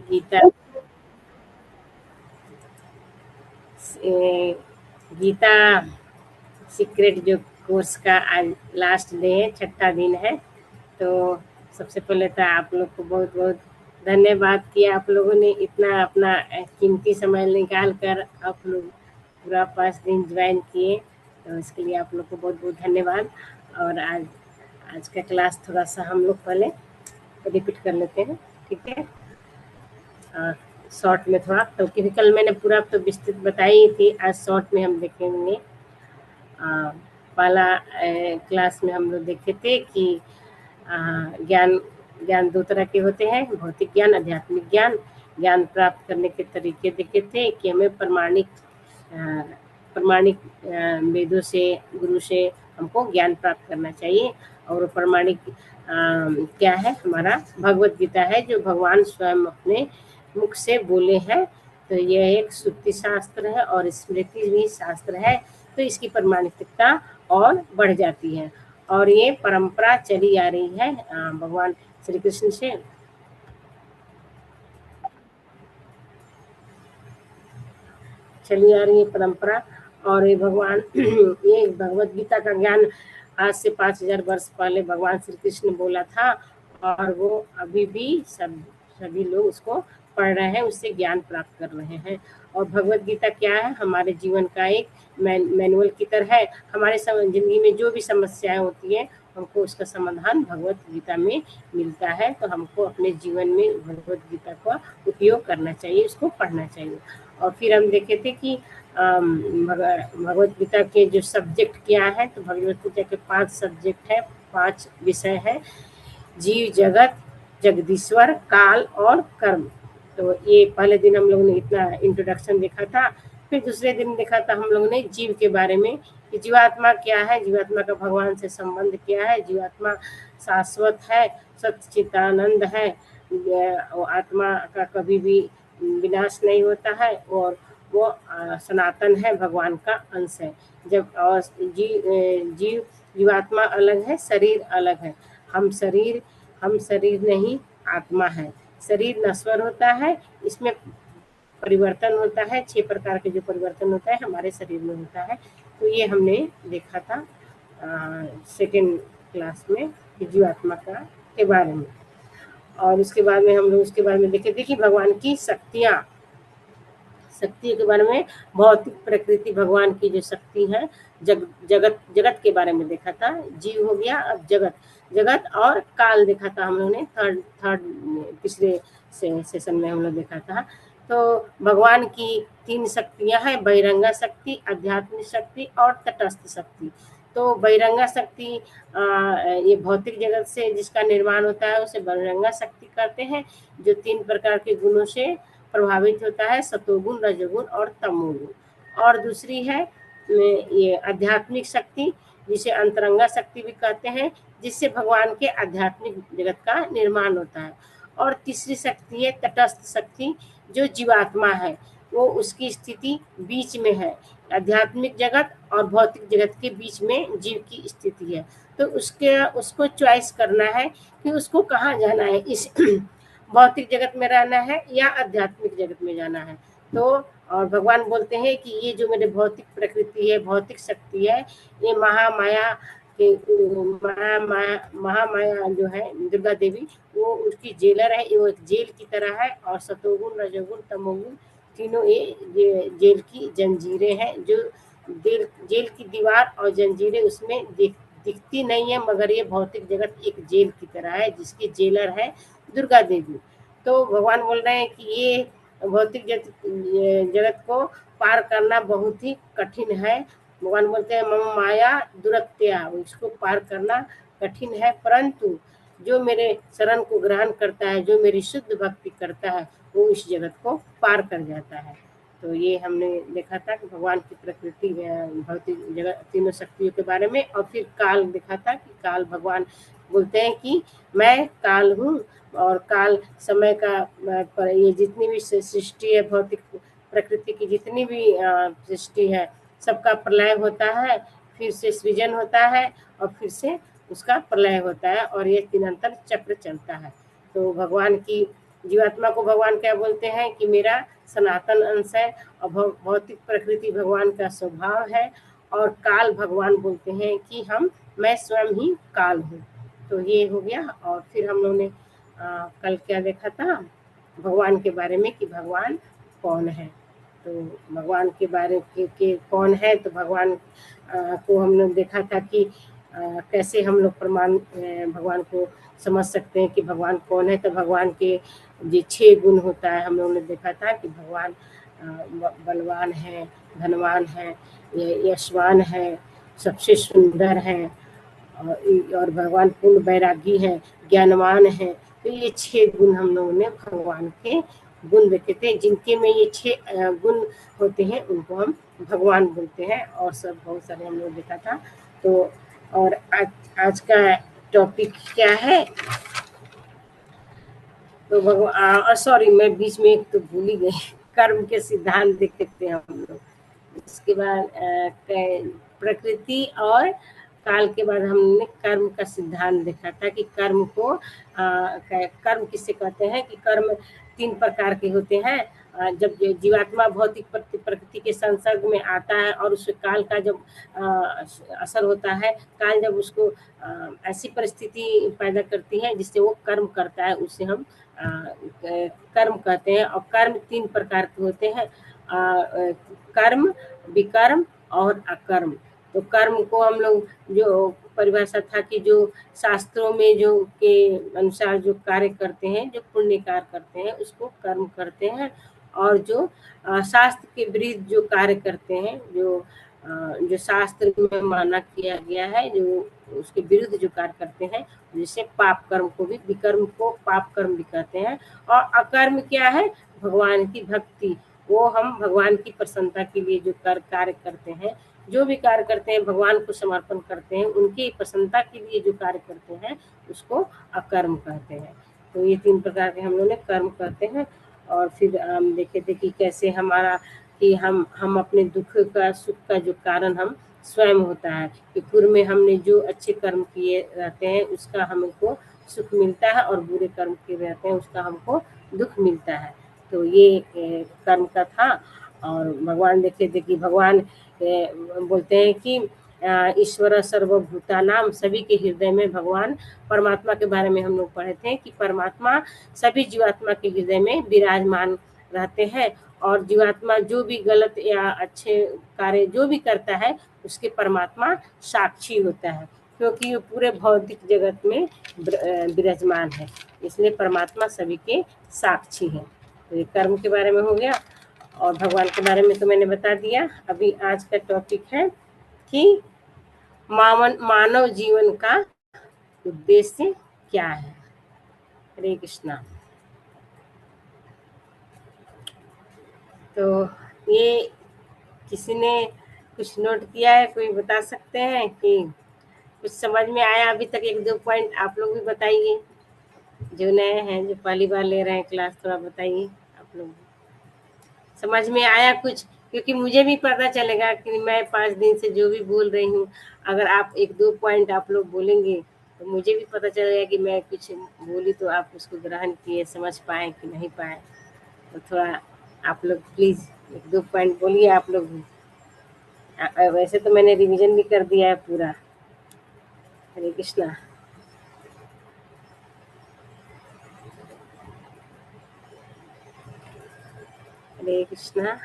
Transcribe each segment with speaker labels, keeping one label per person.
Speaker 1: गीता ए, Gita secret जो course का आज लास्ट डे है, छठा दिन है। तो सबसे पहले तो आप लोग को बहुत बहुत धन्यवाद कि आप लोगों ने इतना अपना कीमती समय निकाल कर आप लोग पूरा 5 दिन ज्वाइन किए। तो इसके लिए आप लोग को बहुत बहुत धन्यवाद। और आज आज का क्लास थोड़ा सा हम लोग पहले रिपीट कर लेते हैं, ठीक है। शॉर्ट में थोड़ा, तो क्योंकि कल मैंने पूरा तो विस्तृत बताई ही थी, आज शॉर्ट में हम देखेंगे। पहला क्लास में हम लोग देखे थे कि ज्ञान ज्ञान दो तरह के होते हैं, भौतिक ज्ञान, आध्यात्मिक ज्ञान। ज्ञान प्राप्त करने के तरीके देखे थे कि हमें प्रमाणिक वेदों से, गुरु से हमको ज्ञान प्राप्त करना चाहिए। और प्रमाणिक क्या है, हमारा भगवत गीता है, जो भगवान स्वयं अपने मुख से बोले हैं। तो यह एक श्रुति शास्त्र है और स्मृति भी शास्त्र है। तो इसकी प्रमाणिकता और बढ़ जाती है। और ये परंपरा चली आ रही है भगवान श्री कृष्ण से। चली आ रही है परंपरा। और ये भगवान ये भगवत गीता का ज्ञान आज से 5000 वर्ष पहले भगवान श्री कृष्ण ने बोला था। और वो अभी भी सभी लोग उसको पढ़ रहे हैं, उससे ज्ञान प्राप्त कर रहे हैं। और भगवत गीता क्या है, हमारे जीवन का एक मैनुअल की तरह है। हमारे जिंदगी में जो भी समस्याएं होती है, हमको उसका समाधान भगवत गीता में मिलता है। तो हमको अपने जीवन में भगवत गीता का उपयोग करना चाहिए, उसको पढ़ना चाहिए। और फिर हम देखे थे कि भगवत गीता के जो सब्जेक्ट क्या है, तो भगवत गीता के 5 सब्जेक्ट है, 5 विषय है। जीव, जगत, जगदीश्वर, काल और कर्म। तो ये पहले दिन हम लोगों ने इतना इंट्रोडक्शन देखा था। फिर दूसरे दिन देखा था हम लोगों ने जीव के बारे में कि जीवात्मा क्या है, जीवात्मा का भगवान से संबंध क्या है। जीवात्मा शाश्वत है, सच्चिदानंद है, आत्मा का कभी भी विनाश नहीं होता है और वो सनातन है, भगवान का अंश है। जब जीवात्मा अलग है, शरीर अलग है। हम शरीर नहीं, आत्मा है। शरीर नश्वर होता है, इसमें परिवर्तन होता है। 6 प्रकार के जो परिवर्तन होता है हमारे शरीर में होता है। तो ये हमने देखा था सेकेंड क्लास में जीवात्मा के बारे में। और उसके बाद में हम लोग उसके बारे में देखे थे कि भगवान की शक्तियों के बारे में, भौतिक प्रकृति भगवान की जो शक्ति है, जगत के बारे में देखा था। जीव हो गया, अब जगत और काल देखा था हम लोगों ने थर्ड पिछले सेशन में हम लोग देखा था। तो भगवान की 3 शक्तियां हैं, बहिरंगा शक्ति, आध्यात्मिक शक्ति और तटस्थ शक्ति। तो बहिरंगा शक्ति ये भौतिक जगत से जिसका निर्माण होता है उसे बहिरंगा शक्ति कहते हैं, जो 3 प्रकार के गुणों से प्रभावित होता है, सतोगुण, रजोगुण और तमोगुण। और दूसरी है ये आध्यात्मिक शक्ति, जिसे अंतरंगा शक्ति भी कहते हैं, जिससे भगवान के आध्यात्मिक जगत का निर्माण होता है। और तीसरी शक्ति है तटस्थ शक्ति, जो जीवात्मा है, वो उसकी स्थिति बीच में है। आध्यात्मिक जगत और भौतिक जगत के बीच में जीव की स्थिति है। तो उसको चॉइस करना है कि उसको कहाँ जाना है, इस भौतिक जगत में रहना है या आध्यात्मिक जगत में जाना है। तो और भगवान बोलते हैं कि ये जो मेरे भौतिक प्रकृति है, भौतिक शक्ति है, ये महामाया महामाया जो है दुर्गा देवी, वो उसकी जेलर है, वो एक जेल की तरह है। और सतोगुण, रजोगुण, तमोगुण तीनों ये जेल की जंजीरें हैं, जो जेल की दीवार और जंजीरें उसमें दिखती नहीं है, मगर ये भौतिक जगत एक जेल की तरह है, जिसकी जेलर है दुर्गा देवी। तो भगवान बोल रहे हैं कि ये भौतिक जगत को पार करना बहुत ही कठिन है। भगवान बोलते हैं मम माया दुरत्या, इसको पार करना कठिन है, परंतु जो मेरे शरण को ग्रहण करता है, जो मेरी शुद्ध भक्ति करता है, वो इस जगत को पार कर जाता है। तो ये हमने देखा था कि भगवान की प्रकृति भौतिक जगत तीनों शक्तियों के बारे में। और फिर काल देखा था कि काल भगवान बोलते हैं कि मैं काल हूँ, और काल समय का पर ये जितनी भी सृष्टि है, भौतिक प्रकृति की जितनी भी सृष्टि है, सबका प्रलय होता है, फिर से सृजन होता है और फिर से उसका प्रलय होता है, और ये तीनंतर चक्र चलता है। तो भगवान की जीवात्मा को भगवान क्या बोलते हैं कि मेरा सनातन अंश है, और भौतिक प्रकृति भगवान का स्वभाव है, और काल भगवान बोलते हैं कि मैं स्वयं ही काल हूँ। तो ये हो गया। और फिर हम लोगों ने कल क्या देखा था भगवान के बारे में कि भगवान कौन है। तो भगवान के बारे के कौन है, तो भगवान को हम लोग देखा था कि कैसे हम लोग भगवान को समझ सकते हैं कि भगवान कौन है। तो भगवान के जो 6 गुण होता है हम लोगों ने देखा था कि भगवान बलवान है, धनवान है, यशवान है, सबसे सुंदर है, और भगवान पूर्ण वैरागी है, ज्ञानवान है। तो ये 6 गुण हम लोगों ने भगवान के गुण देखे थे। जिनके में ये 6 गुण होते हैं उनको हम भगवान बोलते हैं, और सब बहुत सारे हम लोग देखा था। तो और आज का टॉपिक क्या है, तो भगवान सॉरी मैं बीच में एक तो भूल ही गई कर्म के सिद्धांत देखते थे हम लोग। उसके बाद प्रकृति और काल के बाद हमने कर्म का सिद्धांत देखा था कि कर्म किससे कहते हैं कि कर्म 3 प्रकार के होते हैं। जब जीवात्मा भौतिक प्रकृति के संसर्ग में आता है और उस काल का जब असर होता है, काल जब उसको ऐसी परिस्थिति पैदा करती है जिससे वो कर्म करता है, उसे हम कर्म कहते हैं। और कर्म 3 प्रकार के होते हैं, कर्म, विकर्म और अकर्म। तो कर्म को हम लोग जो परिभाषा था कि जो शास्त्रों में जो के अनुसार जो कार्य करते हैं, जो पुण्य कार्य करते हैं उसको कर्म कहते हैं। और जो शास्त्र के विरुद्ध जो कार्य करते हैं, जो शास्त्र में माना किया गया है, जो उसके विरुद्ध जो कार्य करते हैं, जिसे पाप कर्म को भी विकर्म को पाप कर्म भी कहते हैं। और अकर्म क्या है, भगवान की भक्ति, वो हम भगवान की प्रसन्नता के लिए जो कार्य करते हैं, जो भी कार्य करते हैं भगवान को समर्पण करते हैं, उनकी प्रसन्नता के लिए जो कार्य करते हैं उसको अकर्म कहते हैं। तो ये 3 प्रकार के हम लोग ने कर्म कहते हैं। और फिर हम देखे थे कि कैसे हमारा कि हम अपने दुख का सुख का जो कारण हम स्वयं होता है, कि पूर्व में हमने जो अच्छे कर्म किए रहते हैं उसका हमको सुख मिलता है, और बुरे कर्म किए रहते हैं उसका हमको दुख मिलता है। तो ये कर्म का था। और भगवान देखे थे कि भगवान बोलते हैं कि ईश्वर सर्वभूतानाम, सभी के हृदय में भगवान परमात्मा के बारे में हम लोग पढ़े थे कि परमात्मा सभी जीवात्मा के हृदय में विराजमान रहते हैं। और जीवात्मा जो भी गलत या अच्छे कार्य जो भी करता है उसके परमात्मा साक्षी होता है, क्योंकि वो पूरे भौतिक जगत में विराजमान है, इसलिए परमात्मा सभी के साक्षी है। तो ये कर्म के बारे में हो गया, और भगवान के बारे में तो मैंने बता दिया। अभी आज का टॉपिक है कि मानव जीवन का उद्देश्य क्या है। हरे कृष्णा। तो ये किसी ने कुछ नोट किया है, कोई बता सकते हैं कि कुछ समझ में आया अभी तक? 1-2 पॉइंट आप लोग भी बताइए, जो नए हैं, जो पहली बार ले रहे हैं क्लास, थोड़ा बताइए आप लोग समझ में आया कुछ, क्योंकि मुझे भी पता चलेगा कि मैं 5 दिन से जो भी बोल रही हूँ, अगर आप 1-2 पॉइंट आप लोग बोलेंगे तो मुझे भी पता चलेगा कि मैं कुछ बोली तो आप उसको ग्रहण किए, समझ पाए कि नहीं पाए। तो थोड़ा आप लोग प्लीज 1-2 पॉइंट बोलिए आप लोग भी। वैसे तो मैंने रिवीजन भी कर दिया है पूरा। हरे कृष्णा। हरे कृष्णा।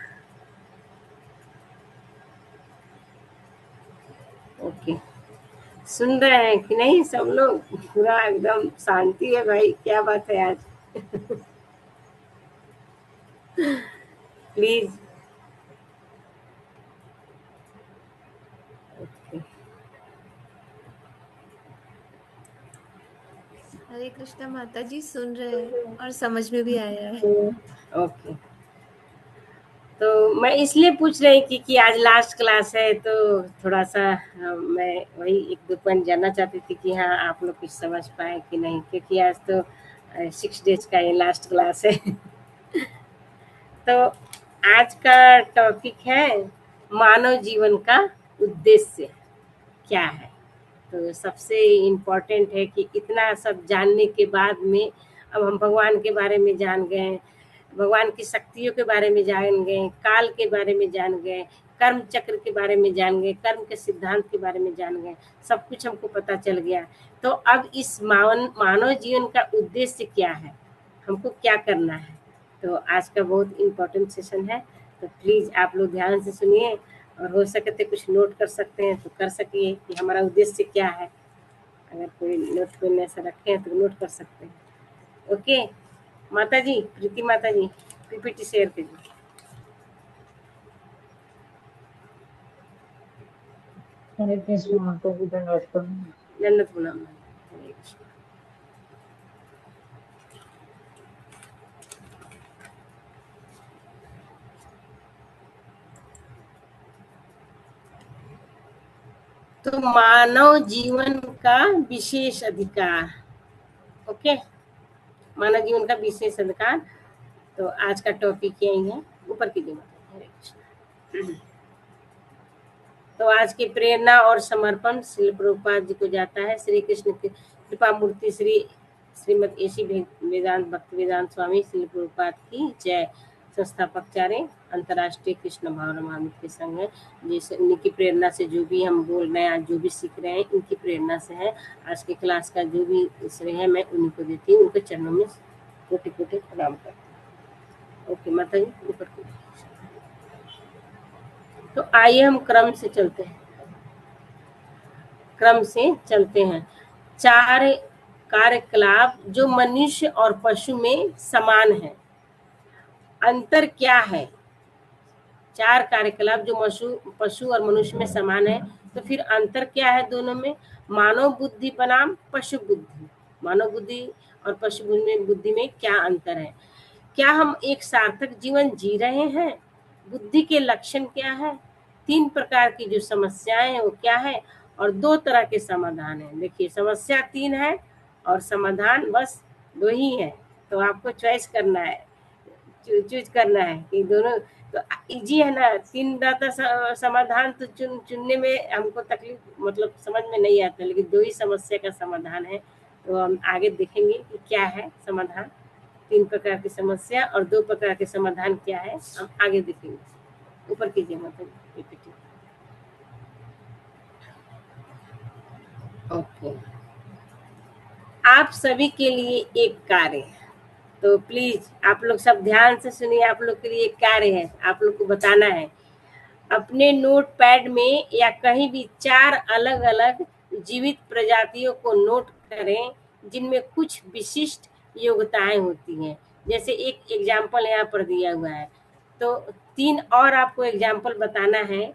Speaker 1: ओके, सुन रहे हैं कि नहीं सब लोग? पूरा एकदम शांति है भाई, क्या बात है आज। प्लीज। ओके।
Speaker 2: हरे कृष्णा माता जी, सुन रहे हैं और समझ में भी आया है।
Speaker 1: ओके, तो मैं इसलिए पूछ रही थी कि आज लास्ट क्लास है, तो थोड़ा सा मैं वही 1-2 पॉइंट जानना चाहती थी कि हाँ आप लोग कुछ समझ पाए कि नहीं, क्योंकि आज तो 6 डेज का ये लास्ट क्लास है। तो आज का टॉपिक है मानव जीवन का उद्देश्य क्या है। तो सबसे इम्पोर्टेंट है कि इतना सब जानने के बाद में अब हम भगवान के बारे में जान गए, भगवान की शक्तियों के बारे में जान गए, काल के बारे में जान गए, कर्म चक्र के बारे में जान गए, कर्म के सिद्धांत के बारे में जान गए, सब कुछ हमको पता चल गया। तो अब इस मानव जीवन का उद्देश्य क्या है, हमको क्या करना है। तो आज का बहुत इम्पोर्टेंट सेशन है, तो प्लीज़ आप लोग ध्यान से सुनिए, और हो सके तो कुछ नोट कर सकते हैं तो कर सकिए कि हमारा उद्देश्य क्या है। अगर कोई नोट पेन ऐसा रखे हैं तो नोट कर सकते हैं। ओके माता जी, प्रीति माता जी पीपीटी शेयर कीजिए।
Speaker 3: हरे कृष्ण माता जी, धन्यवाद प्रणाम।
Speaker 1: जन्नत गुलाम हरे कृष्ण। तो मानव जीवन का विशेष अधिकार, ओके, मानव जीवन का विशेष अधिकार। तो आज का टॉपिक यही है, ऊपर की माता हरे कृष्ण। तो आज की प्रेरणा और समर्पण श्री प्रभुपाद जी को जाता है। श्री कृष्ण की कृपा मूर्ति श्रीमद एसी वेदांत भक्ति वेदांत स्वामी श्री प्रभुपाद की जय। संस्थापकचार्य अंतर्राष्ट्रीय कृष्ण भावना महामित्र संघ है, जैसे उन्हीं की प्रेरणा से जो भी हम बोल रहे हैं, आज जो भी सीख रहे हैं, इनकी प्रेरणा से है। आज की क्लास का जो भी श्रेय है मैं उन्हीं को देती हूँ, उनके चरणों में कोटि कोटि प्रणाम करती हूँ। ओके माता जी, ऊपर की। तो आइए हम क्रम से चलते हैं, क्रम से चलते हैं। 4 कार्यकलाप जो मनुष्य और पशु में समान है, अंतर क्या है। 4 कार्यकलाप जो पशु और मनुष्य में समान है, तो फिर अंतर क्या है दोनों में। मानव बुद्धि बनाम पशु बुद्धि, मानव बुद्धि और पशु बुद्धि में क्या अंतर है। क्या हम एक सार्थक जीवन जी रहे हैं, बुद्धि के लक्षण क्या है, 3 प्रकार की जो समस्याएं हैं वो क्या है, और 2 तरह के समाधान है। देखिए समस्या 3 है और समाधान बस 2 ही है, तो आपको चॉइस करना है, चूज करना है कि दोनों। तो इजी है ना, 3 रहता समाधान, तो चुनने में हमको तकलीफ मतलब समझ में नहीं आता, लेकिन 2 ही समस्या का समाधान है। तो हम आगे देखेंगे कि क्या है समाधान, 3 प्रकार की समस्या और 2 प्रकार के समाधान क्या है, हम आगे देखेंगे। ऊपर कीजिए मतलब पीपीटी। ओके, आप सभी के लिए एक कार्य, तो प्लीज आप लोग सब ध्यान से सुनिए। आप लोग के लिए एक कार्य है, आप लोग को बताना है अपने नोट पैड में या कहीं भी 4 अलग अलग जीवित प्रजातियों को नोट करें जिनमें कुछ विशिष्ट योग्यताएं होती हैं। जैसे एक एग्जाम्पल यहाँ पर दिया हुआ है, तो 3 और आपको एग्जाम्पल बताना है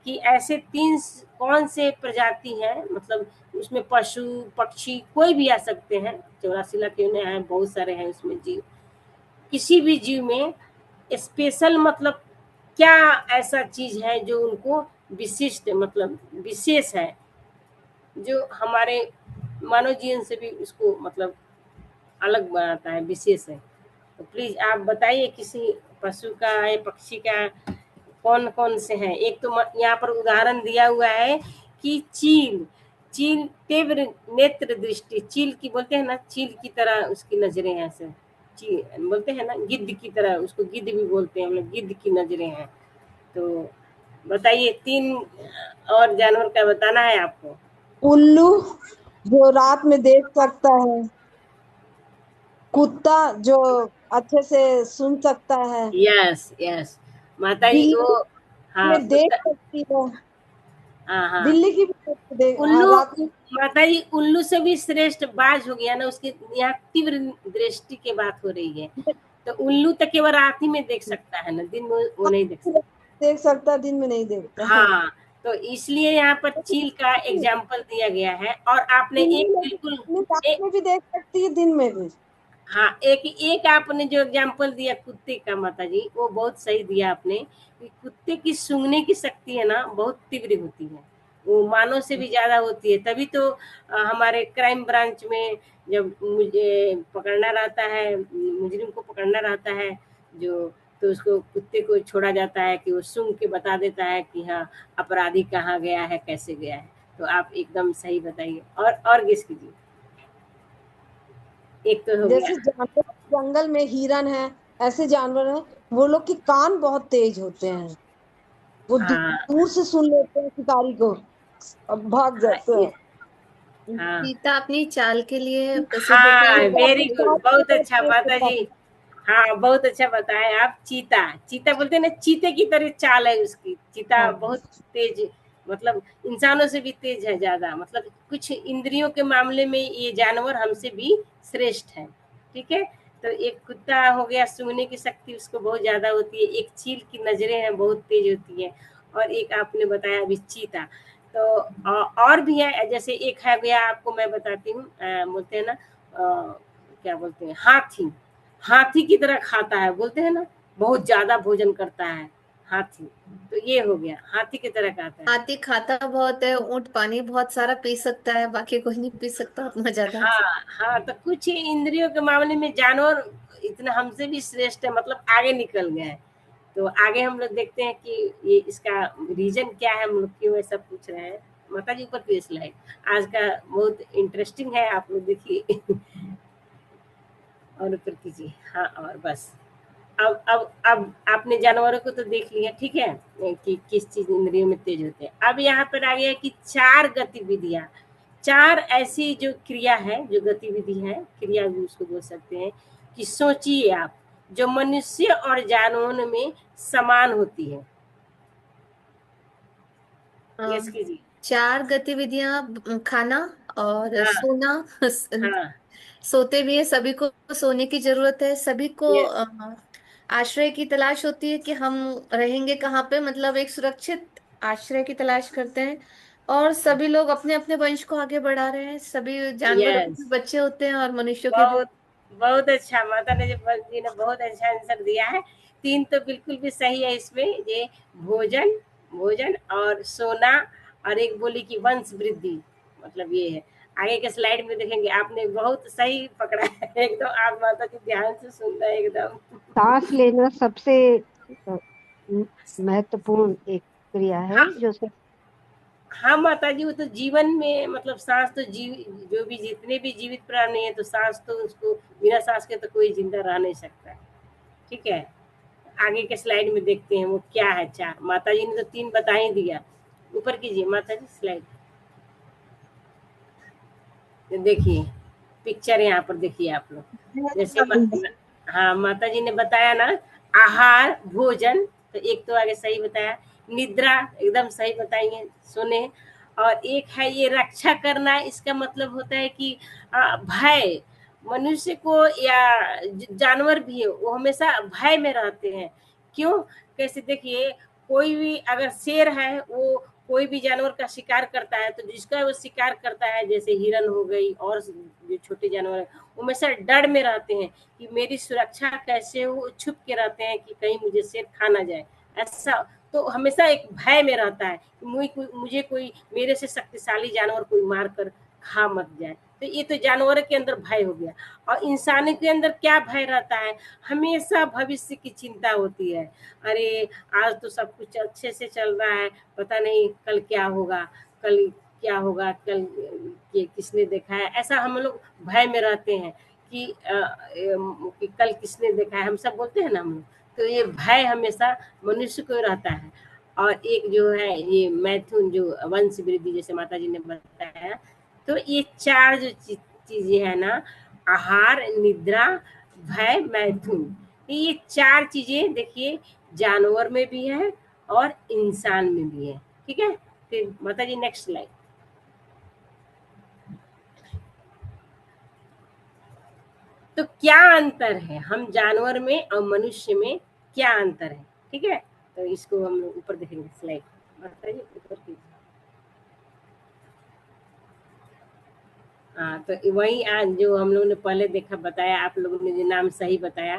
Speaker 1: कि ऐसे 3 कौन से प्रजाति हैं, मतलब उसमें पशु पक्षी कोई भी आ सकते हैं, 84 लाख हैं, बहुत सारे हैं उसमें जीव। किसी भी जीव में स्पेशल मतलब क्या ऐसा चीज है जो उनको विशिष्ट मतलब विशेष है, जो हमारे मानव जीवन से भी उसको मतलब अलग बनाता है, विशेष है। तो प्लीज आप बताइए किसी पशु का या पक्षी का कौन कौन से हैं। एक तो यहाँ पर उदाहरण दिया हुआ है कि चील, चील तीव्र नेत्र दृष्टि, चील की बोलते हैं ना, चील की तरह उसकी नजरें हैं, ऐसे चील बोलते हैं ना, गिद्ध की तरह, उसको गिद्ध भी बोलते हैं हम लोग, गिद्ध की नजरें हैं। तो बताइए 3 और जानवर का बताना है आपको।
Speaker 4: उल्लू जो रात में देख सकता है, कुत्ता जो अच्छे से सुन सकता है,
Speaker 1: यस यस माता जी, वो
Speaker 4: बिल्ली
Speaker 1: हाँ
Speaker 4: में देख सकती है,
Speaker 1: हाँ हाँ
Speaker 4: बिल्ली की भी देख
Speaker 1: उल्लू,
Speaker 4: रात में।
Speaker 1: माता जी उल्लू से भी श्रेष्ठ बाज हो गया ना, उसके यहाँ तीव्र दृष्टि की बात हो रही है। तो उल्लू तो केवल रात ही में देख सकता है ना, दिन में वो नहीं देख सकता।
Speaker 4: देख सकता, दिन में नहीं देखता।
Speaker 1: हाँ, तो इसलिए यहाँ पर चील का एग्जाम्पल दिया गया है। और आपने
Speaker 4: बिल्ली
Speaker 1: एक
Speaker 4: लेकिन
Speaker 1: बिल्कुल
Speaker 4: रात में भी देख सकती है, दिन में भी।
Speaker 1: हाँ, एक आपने जो एग्जाम्पल दिया कुत्ते का माता जी, वो बहुत सही दिया आपने कि कुत्ते की सूंघने की शक्ति है ना, बहुत तीव्र होती है, वो मानव से भी ज्यादा होती है। तभी तो हमारे क्राइम ब्रांच में जब मुझे पकड़ना रहता है, मुजरिम को पकड़ना रहता है जो, तो उसको कुत्ते को छोड़ा जाता है कि वो सूंघ के बता देता है कि हाँ अपराधी कहाँ गया है, कैसे गया है। तो आप एकदम सही बताइए, और गेस कीजिए। एक तो हो
Speaker 4: जैसे
Speaker 1: गया।
Speaker 4: जानवर जंगल में हिरन है, ऐसे जानवर हैं, वो लोग के कान बहुत तेज होते हैं, वो
Speaker 1: हाँ
Speaker 4: दूर से सुन लेते हैं शिकारी को, अब भाग
Speaker 1: हाँ
Speaker 4: जाते हैं।
Speaker 1: हाँ
Speaker 2: चीता अपनी चाल के लिए प्रसिद्ध होता
Speaker 1: हाँ,
Speaker 2: है।
Speaker 1: वेरी गुड, बहुत अच्छा
Speaker 4: तेज
Speaker 1: माता
Speaker 4: होता
Speaker 1: जी।
Speaker 4: है।
Speaker 1: हाँ, बहुत अच्छा बताएं आप। चीता, चीता बोलते हैं ना, चीते की तरह चाल है उसकी। चीता
Speaker 4: हाँ
Speaker 1: बहुत तेज, मतलब इंसानों से भी तेज है ज्यादा, मतलब कुछ इंद्रियों के मामले में ये जानवर हमसे भी श्रेष्ठ है। ठीक है। तो एक कुत्ता हो गया, सूंघने की शक्ति उसको बहुत ज्यादा होती है। एक चील की नजरें हैं, बहुत तेज होती है। और एक आपने बताया अभी चीता। तो और भी है, जैसे एक है गया, आपको मैं बताती हूँ। बोलते हैं ना, क्या बोलते हैं, हाथी। हाथी की तरह खाता है, बोलते हैं ना, बहुत ज्यादा भोजन करता है हाथी। तो ये हो गया, हाथी की तरह खाता है।
Speaker 2: हाथी खाता बहुत है, ऊंट पानी बहुत सारा पी सकता है, बाकी कोई नहीं पी सकता उतना ज्यादा।
Speaker 1: हाँ हाँ, तो कुछ ही इंद्रियों के मामले में जानवर इतना हमसे भी श्रेष्ठ है, मतलब आगे निकल गए हैं। तो आगे हम लोग देखते हैं कि ये इसका रीजन क्या है, हम लोग क्यों ऐसा पूछ रहे हैं। माता जी ऊपर की स्लाइड आज का बहुत इंटरेस्टिंग है, आप लोग देखिए। और ऊपर कीजिए, हाँ, और बस। अब आपने जानवरों को तो देख लिया, ठीक है, कि किस चीज इंद्रियों में तेज होते हैं। अब यहाँ पर आ गया कि चार गतिविधियां, चार ऐसी जो क्रिया है, जो गतिविधि है, क्रिया भी उसको बोल सकते हैं, कि सोचिए आप, जो मनुष्य और जानवरों में समान होती है। गेस
Speaker 2: अम,
Speaker 1: कीजिए।
Speaker 2: चार गतिविधियां, खाना और
Speaker 1: हाँ
Speaker 2: सोना।
Speaker 1: हाँ।
Speaker 2: सोते भी है, सभी को सोने की जरूरत है, सभी को
Speaker 1: यस।
Speaker 2: आश्रय की तलाश होती है कि हम रहेंगे कहाँ पे, मतलब एक सुरक्षित आश्रय की तलाश करते हैं। और सभी लोग अपने अपने वंश को आगे बढ़ा रहे हैं, सभी जानवरों के
Speaker 1: यस,
Speaker 2: भी बच्चे होते हैं और मनुष्यों के भी।
Speaker 1: बहुत बहुत अच्छा, माता ने जी ने बहुत अच्छा आंसर दिया है। तीन तो बिल्कुल भी सही है इसमें, ये भोजन, भोजन और सोना, और एक बोली की वंश वृद्धि, मतलब ये है। आगे के स्लाइड में देखेंगे, आपने बहुत सही पकड़ा है एकदम। आप माता जी ध्यान से सुन रहे हैं एकदम।
Speaker 5: सांस लेना सबसे अ, महत्वपूर्ण एक क्रिया है
Speaker 1: हाँ
Speaker 5: जो सब।
Speaker 1: हाँ माता जी, वो तो जीवन में, मतलब सांस तो जीव, जो भी जितने भी जीवित प्राणी है, तो सांस तो उसको, बिना सांस के तो कोई जिंदा रह नहीं सकता है। ठीक है। आगे के स्लाइड में देखते हैं वो क्या है। चार, माता जी ने तो तीन बता ही दिया। ऊपर कीजिए माता जी स्लाइड, देखिए पिक्चर यहाँ पर देखिए आप लोग। जैसे हाँ, माता जी ने बताया ना, आहार, भोजन, तो एक तो आगे सही बताया। निद्रा एकदम सही बताइए, सोने। और एक है ये रक्षा करना, इसका मतलब होता है कि भय, मनुष्य को या जानवर भी है, वो हमेशा भय में रहते हैं। क्यों? कैसे देखिए, कोई भी अगर शेर है, वो कोई भी जानवर का शिकार करता है, तो जिसका वो शिकार करता है, जैसे हिरन हो गई और जो छोटे जानवर है, वो हमेशा डर में रहते हैं कि मेरी सुरक्षा कैसे हो, छुप के रहते हैं कि कहीं मुझे शेर खा ना जाए। ऐसा, तो हमेशा एक भय में रहता है कि मुझे कोई, मेरे से शक्तिशाली जानवर कोई मार कर खा मत जाए। तो ये तो जानवर के अंदर भय हो गया। और इंसान के अंदर क्या भय रहता है? हमेशा भविष्य की चिंता होती है। अरे, आज तो सब कुछ अच्छे से चल रहा है, पता नहीं कल क्या होगा, कल क्या होगा, कल ये किसने देखा है, ऐसा हम लोग भय में रहते हैं कि कि कल किसने देखा है, हम सब बोलते हैं ना हम लोग। तो ये भय हमेशा मनुष्य को रहता है। और एक जो है ये मैथुन, जो वंश वृद्धि, जैसे माता जी ने बताया। तो ये चार जो चीजें है ना, आहार, निद्रा, भय, मैथुन, ये चार चीजें देखिए जानवर में भी है और इंसान में भी है। ठीक है। फिर माता जी नेक्स्ट स्लाइड। तो क्या अंतर है हम जानवर में और मनुष्य में, क्या अंतर है? ठीक है। तो इसको हम लोग ऊपर देखेंगे स्लाइड, माता जी ऊपर की। हाँ, तो वही आज जो हम लोगों ने पहले देखा, बताया, आप लोगों ने जो नाम सही बताया,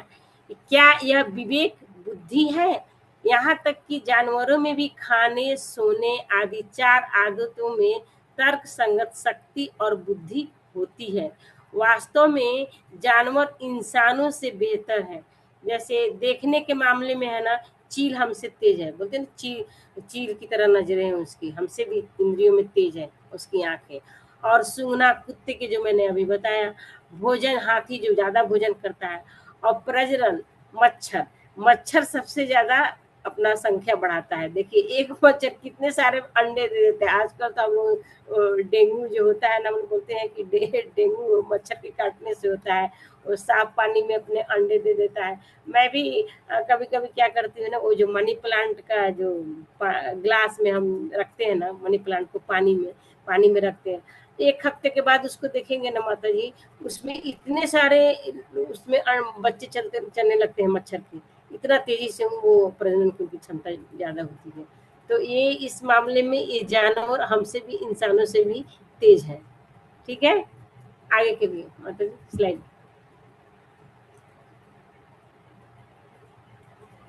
Speaker 1: कि क्या यह विवेक बुद्धि है? यहाँ तक कि जानवरों में भी खाने, सोने आदि चार आदतों में तर्क संगत शक्ति और बुद्धि होती है। वास्तव में जानवर इंसानों से बेहतर है। जैसे देखने के मामले में है ना, चील हमसे तेज है, बोलते हैं ना, चील, चील की तरह नजरें हैं उसकी, हमसे भी इंद्रियों में तेज है उसकी आंखें। और सूंघना कुत्ते के, जो मैंने अभी बताया। भोजन हाथी जो ज्यादा भोजन करता है। और प्रजनन मच्छर, मच्छर सबसे ज्यादा अपना संख्या बढ़ाता है। देखिए एक मच्छर कितने सारे अंडे दे देते हैं। आजकल तो हम लोग डेंगू जो होता है ना, हम लोग बोलते हैं कि डेंगू मच्छर के काटने से होता है। वो साफ पानी में अपने अंडे दे देता है। मैं भी कभी कभी क्या करती हूँ ना, वो जो मनी प्लांट का जो ग्लास में हम रखते हैं ना, मनी प्लांट को पानी में रखते हैं। एक हफ्ते के बाद उसको देखेंगे ना माता जी, उसमें इतने सारे उसमें बच्चे चलने लगते हैं मच्छर के। इतना तेजी से वो प्रजनन की क्षमता ज्यादा होती है। तो ये इस मामले में ये जानवर हमसे भी, इंसानों से भी तेज है। ठीक है, आगे के लिए माता जी स्लाइड।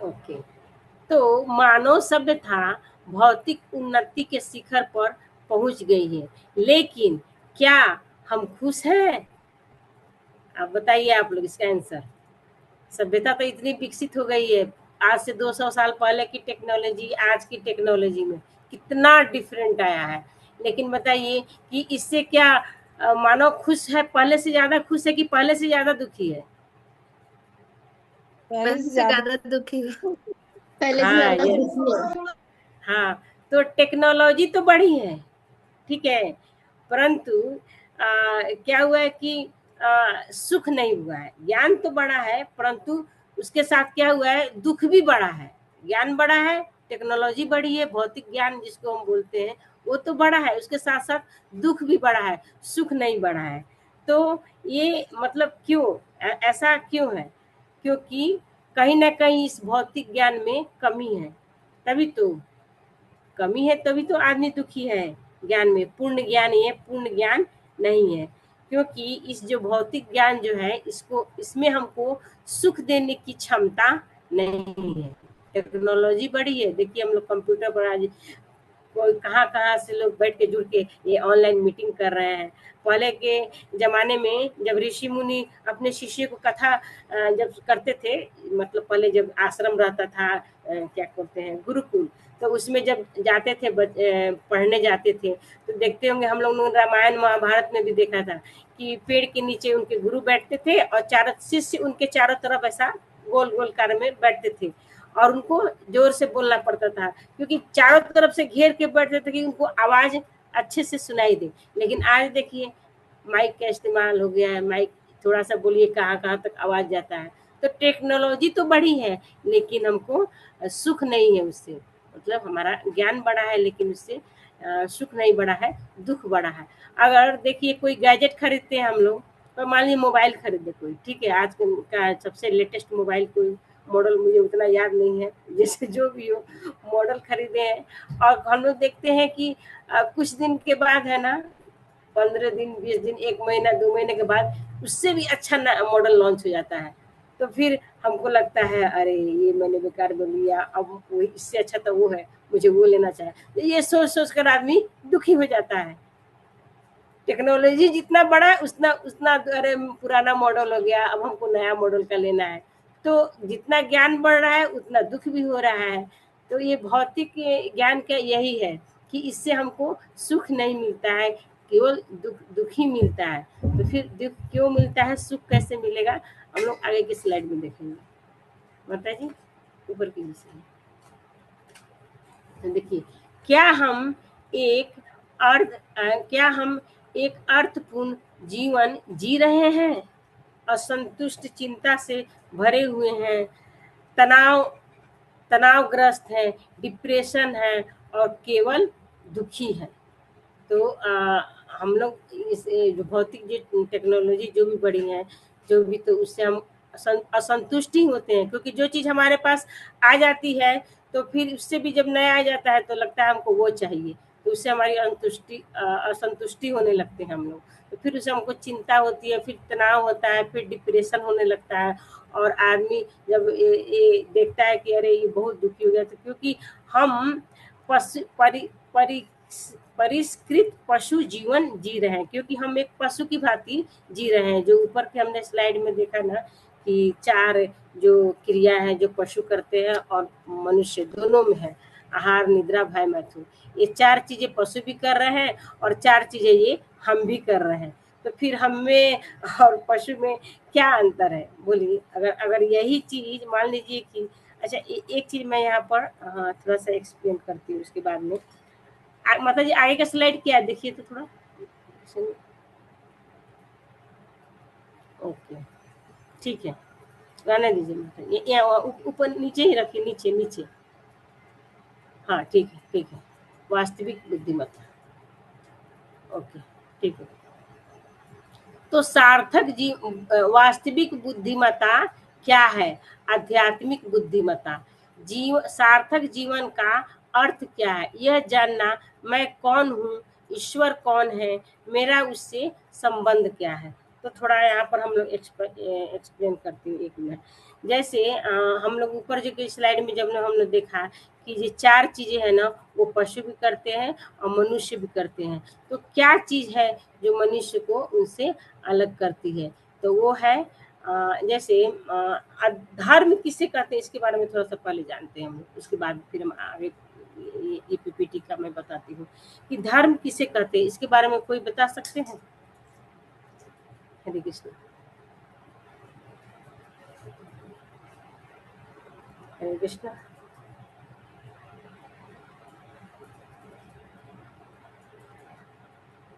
Speaker 1: ओके, तो मानव सभ्यता भौतिक उन्नति के शिखर पर पहुंच गई है, लेकिन क्या हम खुश हैं? आप बताइए, आप लोग इसका आंसर। सभ्यता तो इतनी विकसित हो गई है, आज से 200 साल पहले की टेक्नोलॉजी आज की टेक्नोलॉजी में कितना डिफरेंट आया है। लेकिन बताइए कि इससे क्या मानव खुश है, पहले से ज्यादा खुश है कि पहले से ज्यादा दुखी है?
Speaker 4: पहले
Speaker 2: पहले
Speaker 4: से
Speaker 2: से
Speaker 4: ज्यादा
Speaker 2: ज्यादा दुखी, पहले से
Speaker 1: हाँ
Speaker 2: ज्यादा
Speaker 1: ये,
Speaker 2: दुखी है।
Speaker 1: हाँ, तो टेक्नोलॉजी तो बढ़ी है, ठीक है, परंतु क्या हुआ है कि सुख नहीं हुआ है। ज्ञान तो बढ़ा है, परंतु उसके साथ क्या हुआ है, दुख भी बढ़ा है। ज्ञान बढ़ा है, टेक्नोलॉजी बढ़ी है, भौतिक ज्ञान जिसको हम बोलते हैं वो तो बढ़ा है, उसके साथ साथ दुख भी बढ़ा है, सुख नहीं बढ़ा है। तो ये मतलब क्यों, ऐसा क्यों है? क्योंकि कहीं ना कहीं इस भौतिक ज्ञान में कमी है, तभी तो कमी है, तभी तो आदमी दुखी है। ज्ञान में पूर्ण ज्ञान, ये पूर्ण ज्ञान नहीं है, क्योंकि इस जो भौतिक ज्ञान जो है, इसको इसमें हमको सुख देने की क्षमता नहीं है। टेक्नोलॉजी बढ़ी है, देखिए हम लोग कंप्यूटर पर आज कोई कहाँ कहाँ से लोग बैठ के जुड़ के ये ऑनलाइन मीटिंग कर रहे हैं। पहले के जमाने में जब ऋषि मुनि अपने शिष्य को कथा जब करते थे, मतलब पहले जब आश्रम रहता था, क्या कहते हैं, गुरुकुल, तो उसमें जब जाते थे पढ़ने जाते थे, तो देखते होंगे हम लोग ने रामायण महाभारत में भी देखा था कि पेड़ के नीचे उनके गुरु बैठते थे और चारों शिष्य उनके चारों तरफ ऐसा गोल गोल कार में बैठते थे, और उनको जोर से बोलना पड़ता था, क्योंकि चारों तरफ से घेर के बैठते थे कि उनको आवाज अच्छे से सुनाई दे। लेकिन आज देखिए माइक का इस्तेमाल हो गया है, माइक थोड़ा सा बोलिए कहाँ कहाँ तक आवाज जाता है। तो टेक्नोलॉजी तो बढ़ी है, लेकिन हमको सुख नहीं है उससे, मतलब हमारा ज्ञान बढ़ा है लेकिन उससे सुख नहीं बढ़ा है, दुख बढ़ा है। अगर देखिए कोई गैजेट खरीदते हैं हम लोग, तो मान लीजिए मोबाइल खरीदे कोई, ठीक है, आज का सबसे लेटेस्ट मोबाइल कोई मॉडल मुझे उतना याद नहीं है, जैसे जो भी हो मॉडल खरीदे हैं, और हम लोग देखते हैं कि कुछ दिन के बाद है ना, 15 दिन 20 दिन 1 महीना 2 महीने के बाद उससे भी अच्छा मॉडल लॉन्च हो जाता है। तो फिर हमको लगता है अरे ये मैंने बेकार में लिया, अब वो इससे अच्छा तो वो है, मुझे वो लेना चाहिए। तो ये सोच सोच कर आदमी दुखी हो जाता है। टेक्नोलॉजी जितना बड़ा है उतना उतना अरे पुराना मॉडल हो गया, अब हमको नया मॉडल का लेना है। तो जितना ज्ञान बढ़ रहा है उतना दुख भी हो रहा है। तो ये भौतिक ज्ञान का यही है कि इससे हमको सुख नहीं मिलता है, केवल दुख ही मिलता है। तो फिर दुख क्यों मिलता है, सुख कैसे मिलेगा, हम लोग आगे की स्लाइड में देखेंगे। माता जी ऊपर की स्लाइड तो देखिए, क्या हम एक अर्थपूर्ण जीवन जी रहे हैं, असंतुष्ट चिंता से भरे हुए हैं, तनावग्रस्त हैं, डिप्रेशन है और केवल दुखी है। तो हम लोग इस जो भौतिक जो टेक्नोलॉजी जो भी बढ़ी है, जो भी, तो उससे हम असंतुष्ट ही होते हैं, क्योंकि जो चीज़ हमारे पास आ जाती है तो फिर उससे भी जब नया आ जाता है तो लगता है हमको वो चाहिए, तो उससे हमारी असंतुष्टि होने लगते हैं हम लोग। तो फिर उससे हमको चिंता होती है, फिर तनाव होता है, फिर डिप्रेशन होने लगता है। और आदमी जब ये देखता है कि अरे ये बहुत दुखी हो गया, तो क्योंकि हम पशु परिष्कृत पशु जीवन जी रहे हैं, क्योंकि हम एक पशु की भांति जी रहे हैं। जो ऊपर के हमने स्लाइड में देखा ना कि 4 जो क्रिया है जो पशु करते हैं और मनुष्य दोनों में है, आहार निद्रा भय मैथुन, ये 4 चीजें पशु भी कर रहे हैं और 4 चीजें ये हम भी कर रहे हैं, तो फिर हम में और पशु में क्या अंतर है बोलिए। अगर अगर यही चीज मान लीजिए कि अच्छा एक चीज मैं यहाँ पर थोड़ा सा एक्सप्लेन करती हूँ उसके बाद में। माता जी आगे का स्लाइड क्या है देखिए तो थोड़ा। ओके ठीक है, रहने दीजिए माता, ये यहाँ ऊपर नीचे ही रखिए, नीचे नीचे। हाँ ठीक है ठीक है, वास्तविक बुद्धिमत्ता। ओके ठीक है। तो वास्तविक बुद्धिमत्ता क्या है? आध्यात्मिक बुद्धिमत्ता। सार्थक जीवन का अर्थ क्या है? यह जानना मैं कौन हूँ, ईश्वर कौन है, मेरा उससे संबंध क्या है। तो थोड़ा यहाँ पर हम लोग एक्सप्लेन करते हैं, एक मिनट। जैसे हम लोग ऊपर जो स्लाइड में जब हम लोग देखा कि ये 4 चीजें हैं ना, वो पशु भी करते हैं और मनुष्य भी करते हैं। तो क्या चीज है जो मनुष्य को उनसे अलग करती है? तो वो है जैसे धर्म किसे कहते हैं, इसके बारे में थोड़ा सा पहले जानते हैं हम, उसके बाद फिर हम आगे ये पीपीटी का मैं बताती हूँ कि धर्म किसे कहते हैं। इसके बारे में कोई बता सकते हैं? हरे कृष्ण। हरे कृष्ण।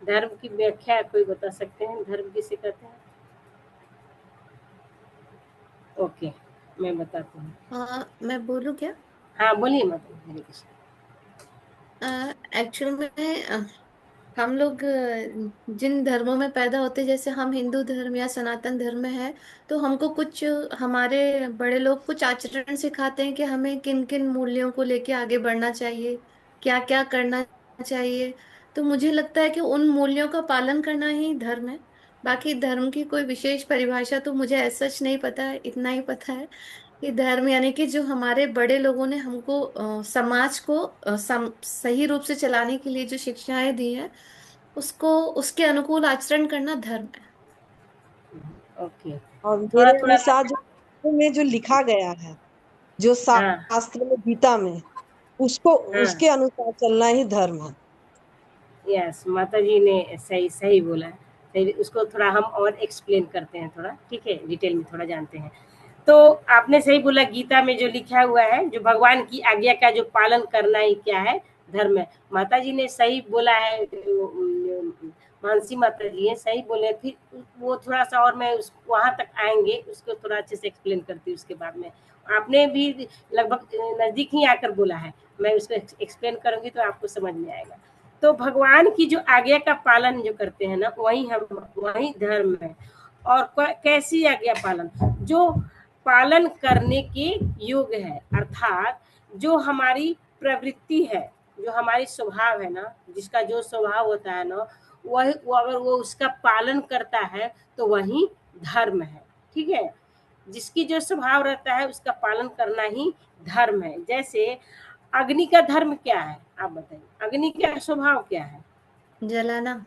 Speaker 1: धर्म की व्याख्या कोई बता सकते हैं, धर्म किसे कहते हैं? ओके मैं बताती हूँ।
Speaker 2: हाँ, मैं बोलूँ क्या?
Speaker 1: हाँ बोलिए माता। हरे कृष्ण।
Speaker 2: एक्चुअल में हम लोग जिन धर्मों में पैदा होते, जैसे हम हिंदू धर्म या सनातन धर्म में है, तो हमको कुछ हमारे बड़े लोग कुछ आचरण सिखाते हैं कि हमें किन किन मूल्यों को लेके आगे बढ़ना चाहिए, क्या क्या करना चाहिए। तो मुझे लगता है कि उन मूल्यों का पालन करना ही धर्म है। बाकी धर्म की कोई विशेष परिभाषा तो मुझे ऐसा सच नहीं पता है, इतना ही पता है कि धर्म यानी कि जो हमारे बड़े लोगों ने हमको समाज को सही रूप से चलाने के लिए जो शिक्षाएं दी हैं, उसको उसके अनुकूल आचरण करना धर्म है।
Speaker 1: ओके
Speaker 4: और
Speaker 1: थोड़ा
Speaker 4: मेरे
Speaker 1: थोड़ा।
Speaker 4: अनुसार जो में जो लिखा गया है, जो
Speaker 1: हाँ
Speaker 4: शास्त्र में, गीता में, उसको
Speaker 1: हाँ
Speaker 4: उसके अनुसार चलना ही धर्म है।
Speaker 1: यस माता जी ने सही सही बोला है। सही, उसको थोड़ा हम और एक्सप्लेन करते हैं थोड़ा, ठीक है, डिटेल में थोड़ा जानते हैं। तो आपने सही बोला, गीता में जो लिखा हुआ है, जो भगवान की आज्ञा का जो पालन करना ही क्या है, धर्म है। माता जी ने सही बोला है, मानसी माता जी है सही बोले। फिर वो थोड़ा सा और मैं वहां तक आएंगे, उसको थोड़ा अच्छे से एक्सप्लेन करती हूँ उसके बाद में। आपने भी लगभग नजदीक ही आकर बोला है, मैं उसको एक्सप्लेन करूंगी तो आपको समझ में आएगा। तो भगवान की जो आज्ञा का पालन जो करते हैं ना, वही धर्म है। और कैसी आज्ञा पालन? जो पालन करने के योग्य है, अर्थात जो हमारी प्रवृत्ति है, जो हमारी स्वभाव है ना, जिसका जो स्वभाव होता है ना, वही अगर वो उसका पालन करता है तो वही धर्म है। ठीक है, जिसकी जो स्वभाव रहता है उसका पालन करना ही धर्म है। जैसे अग्नि का धर्म क्या है, आप बताइए, अग्नि का स्वभाव क्या है?
Speaker 2: जलाना।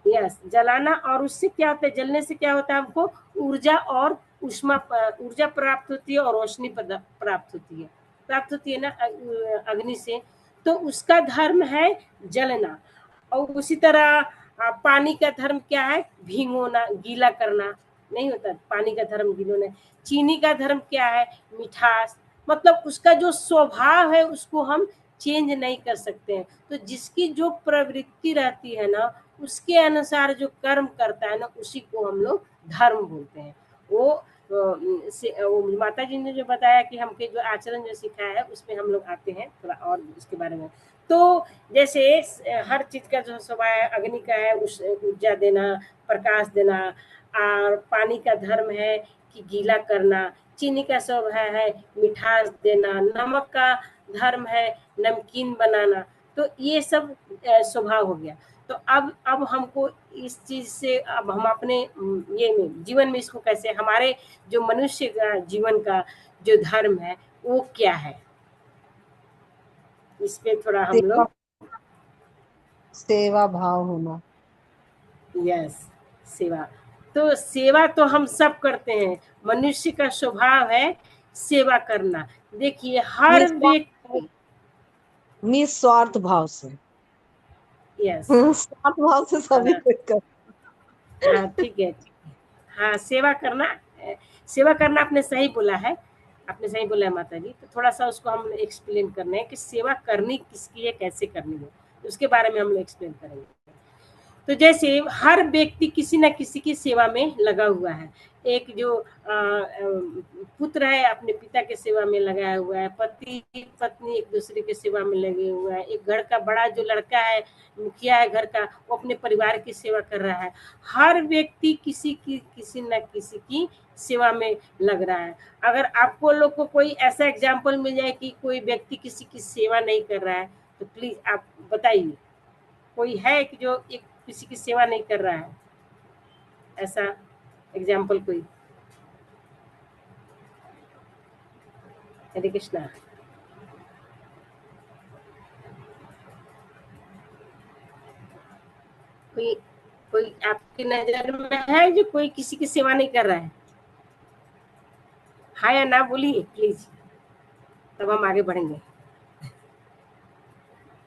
Speaker 1: यस, जलाना। और उससे क्या होता है, जलने से क्या होता है, हमको ऊर्जा और ऊर्जा प्राप्त होती है और रोशनी प्राप्त होती है ना अग्नि से। तो उसका धर्म है जलना। और उसी तरह पानी का धर्म क्या है? भिगोना, गीला करना नहीं होता, पानी का धर्म भिगोना। चीनी का धर्म क्या है? मिठास। मतलब उसका जो स्वभाव है उसको हम चेंज नहीं कर सकते हैं। तो जिसकी जो प्रवृत्ति रहती है ना, उसके अनुसार जो कर्म करता है ना, उसी को हम लोग धर्म बोलते हैं। वो माता जी ने जो बताया कि हमके जो आचरण जो सिखाया है, उसमें हम लोग आते हैं थोड़ा और इसके बारे में। तो जैसे हर चीज का जो स्वभाव है, अग्नि का है ऊर्जा देना, प्रकाश देना। और पानी का धर्म है कि गीला करना। चीनी का स्वभाव है मिठास देना। नमक का धर्म है नमकीन बनाना। तो ये सब स्वभाव हो गया। तो अब हमको इस चीज से, अब हम अपने ये में जीवन में इसको कैसे, हमारे जो मनुष्य का जीवन का जो धर्म है वो क्या है, इस पे थोड़ा हम
Speaker 4: सेवा
Speaker 1: लोग।
Speaker 4: सेवा भाव होना।
Speaker 1: यस, सेवा। तो सेवा तो हम सब करते हैं, मनुष्य का स्वभाव है सेवा करना। देखिए हर
Speaker 4: निस्वार्थ
Speaker 1: व्यक्ति,
Speaker 4: निस्वार्थ भाव से।
Speaker 1: यस।
Speaker 4: शांत भाव से सभी
Speaker 1: हाँ
Speaker 4: कोई कर।
Speaker 1: हाँ ठीक है, ठीक है। हाँ, सेवा करना, सेवा करना आपने सही बोला है, आपने सही बोला है माता जी। तो थोड़ा सा उसको हम एक्सप्लेन करना है कि सेवा करनी किसकी है, कैसे करनी है, उसके बारे में हम लोग एक्सप्लेन करेंगे। तो जैसे हर व्यक्ति किसी न किसी की सेवा में लगा हुआ है। एक जो पुत्र है अपने पिता के सेवा में लगाया हुआ है, पति पत्नी एक दूसरे के सेवा में लगे हुए हैं, एक घर का बड़ा जो लड़का है, मुखिया है घर का, वो अपने परिवार की सेवा कर रहा है। हर व्यक्ति किसी न किसी की सेवा में लग रहा है। अगर आपको लोग को कोई ऐसा एग्जाम्पल मिल जाए कि कोई व्यक्ति किसी की सेवा नहीं कर रहा है, तो प्लीज आप बताइए, कोई है कि जो एक किसी की सेवा नहीं कर रहा है, ऐसा एग्जाम्पल कोई? हरे कृष्णा। कोई कोई आपकी नजर में है जो कोई किसी की सेवा नहीं कर रहा है? हाँ या ना बोलिए प्लीज, तब हम आगे बढ़ेंगे।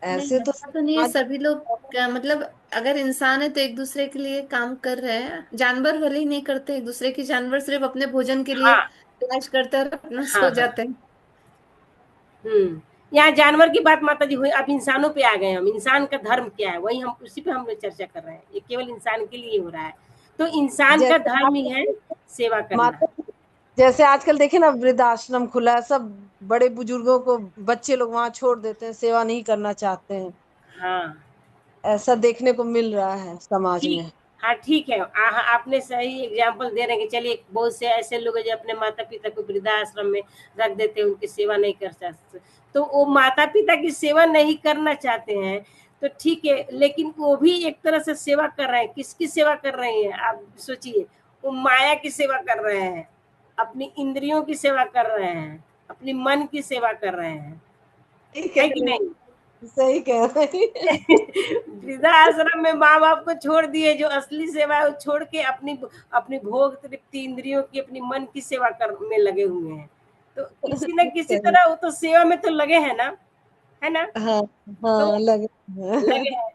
Speaker 4: ऐसे
Speaker 2: नहीं,
Speaker 4: तो
Speaker 2: ऐसा तो नहीं है,
Speaker 4: आज
Speaker 2: सभी लोग क्या मतलब, अगर इंसान है तो एक दूसरे के लिए काम कर रहे हैं। जानवर भले ही नहीं करते एक दूसरे की, जानवर सिर्फ अपने भोजन के लिए
Speaker 1: हाँ
Speaker 2: तलाश करते हैं और अपना
Speaker 1: हाँ
Speaker 2: सो
Speaker 1: हाँ।
Speaker 2: जाते हैं।
Speaker 1: यहाँ जानवर की बात माता जी हुई, अब इंसानों पे आ गए हम। इंसान का धर्म क्या है, वही हम उसी पे हम लोग चर्चा कर रहे हैं। ये केवल इंसान के लिए हो रहा है। तो इंसान का
Speaker 4: जैसे
Speaker 1: धर्म ही है
Speaker 4: आजकल
Speaker 1: सेवा करना।
Speaker 4: माता, जैसे आजकल देखे ना वृद्धाश्रम खुला है, सब बड़े बुजुर्गों को बच्चे लोग वहां छोड़ देते हैं, सेवा नहीं करना चाहते हैं।
Speaker 1: हाँ
Speaker 4: ऐसा देखने को मिल रहा है समाज
Speaker 1: ठीक।
Speaker 4: में।
Speaker 1: हाँ ठीक है, आपने सही एग्जाम्पल दे रहे हैं कि चलिए बहुत से ऐसे लोग हैं जो अपने माता पिता को वृद्धाश्रम में रख देते हैं, उनकी सेवा नहीं कर सकते। तो वो माता पिता की सेवा नहीं करना चाहते हैं, तो ठीक है, लेकिन वो भी एक तरह से सेवा कर रहे हैं। किसकी सेवा कर रहे हैं आप सोचिए? वो माया की सेवा कर रहे हैं, अपनी इंद्रियों की सेवा कर रहे हैं, अपनी मन की सेवा कर रहे हैं,
Speaker 4: सही
Speaker 1: है
Speaker 4: कह
Speaker 1: कि
Speaker 4: रहे
Speaker 1: नहीं?
Speaker 4: हैं, सही कह रहे हैं।
Speaker 1: वृद्धाश्रम में माँ बाप को छोड़ दिए, जो असली सेवा है वो छोड़ के अपनी अपनी भोग तृप्ति इंद्रियों की, अपनी मन की सेवा कर में लगे हुए हैं। तो किसी न किसी
Speaker 4: सही।
Speaker 1: तरह वो तो सेवा में तो लगे हैं ना, है ना?
Speaker 4: हाँ
Speaker 1: तो
Speaker 4: हाँ, लगे
Speaker 1: लगे
Speaker 4: हैं।
Speaker 1: हैं।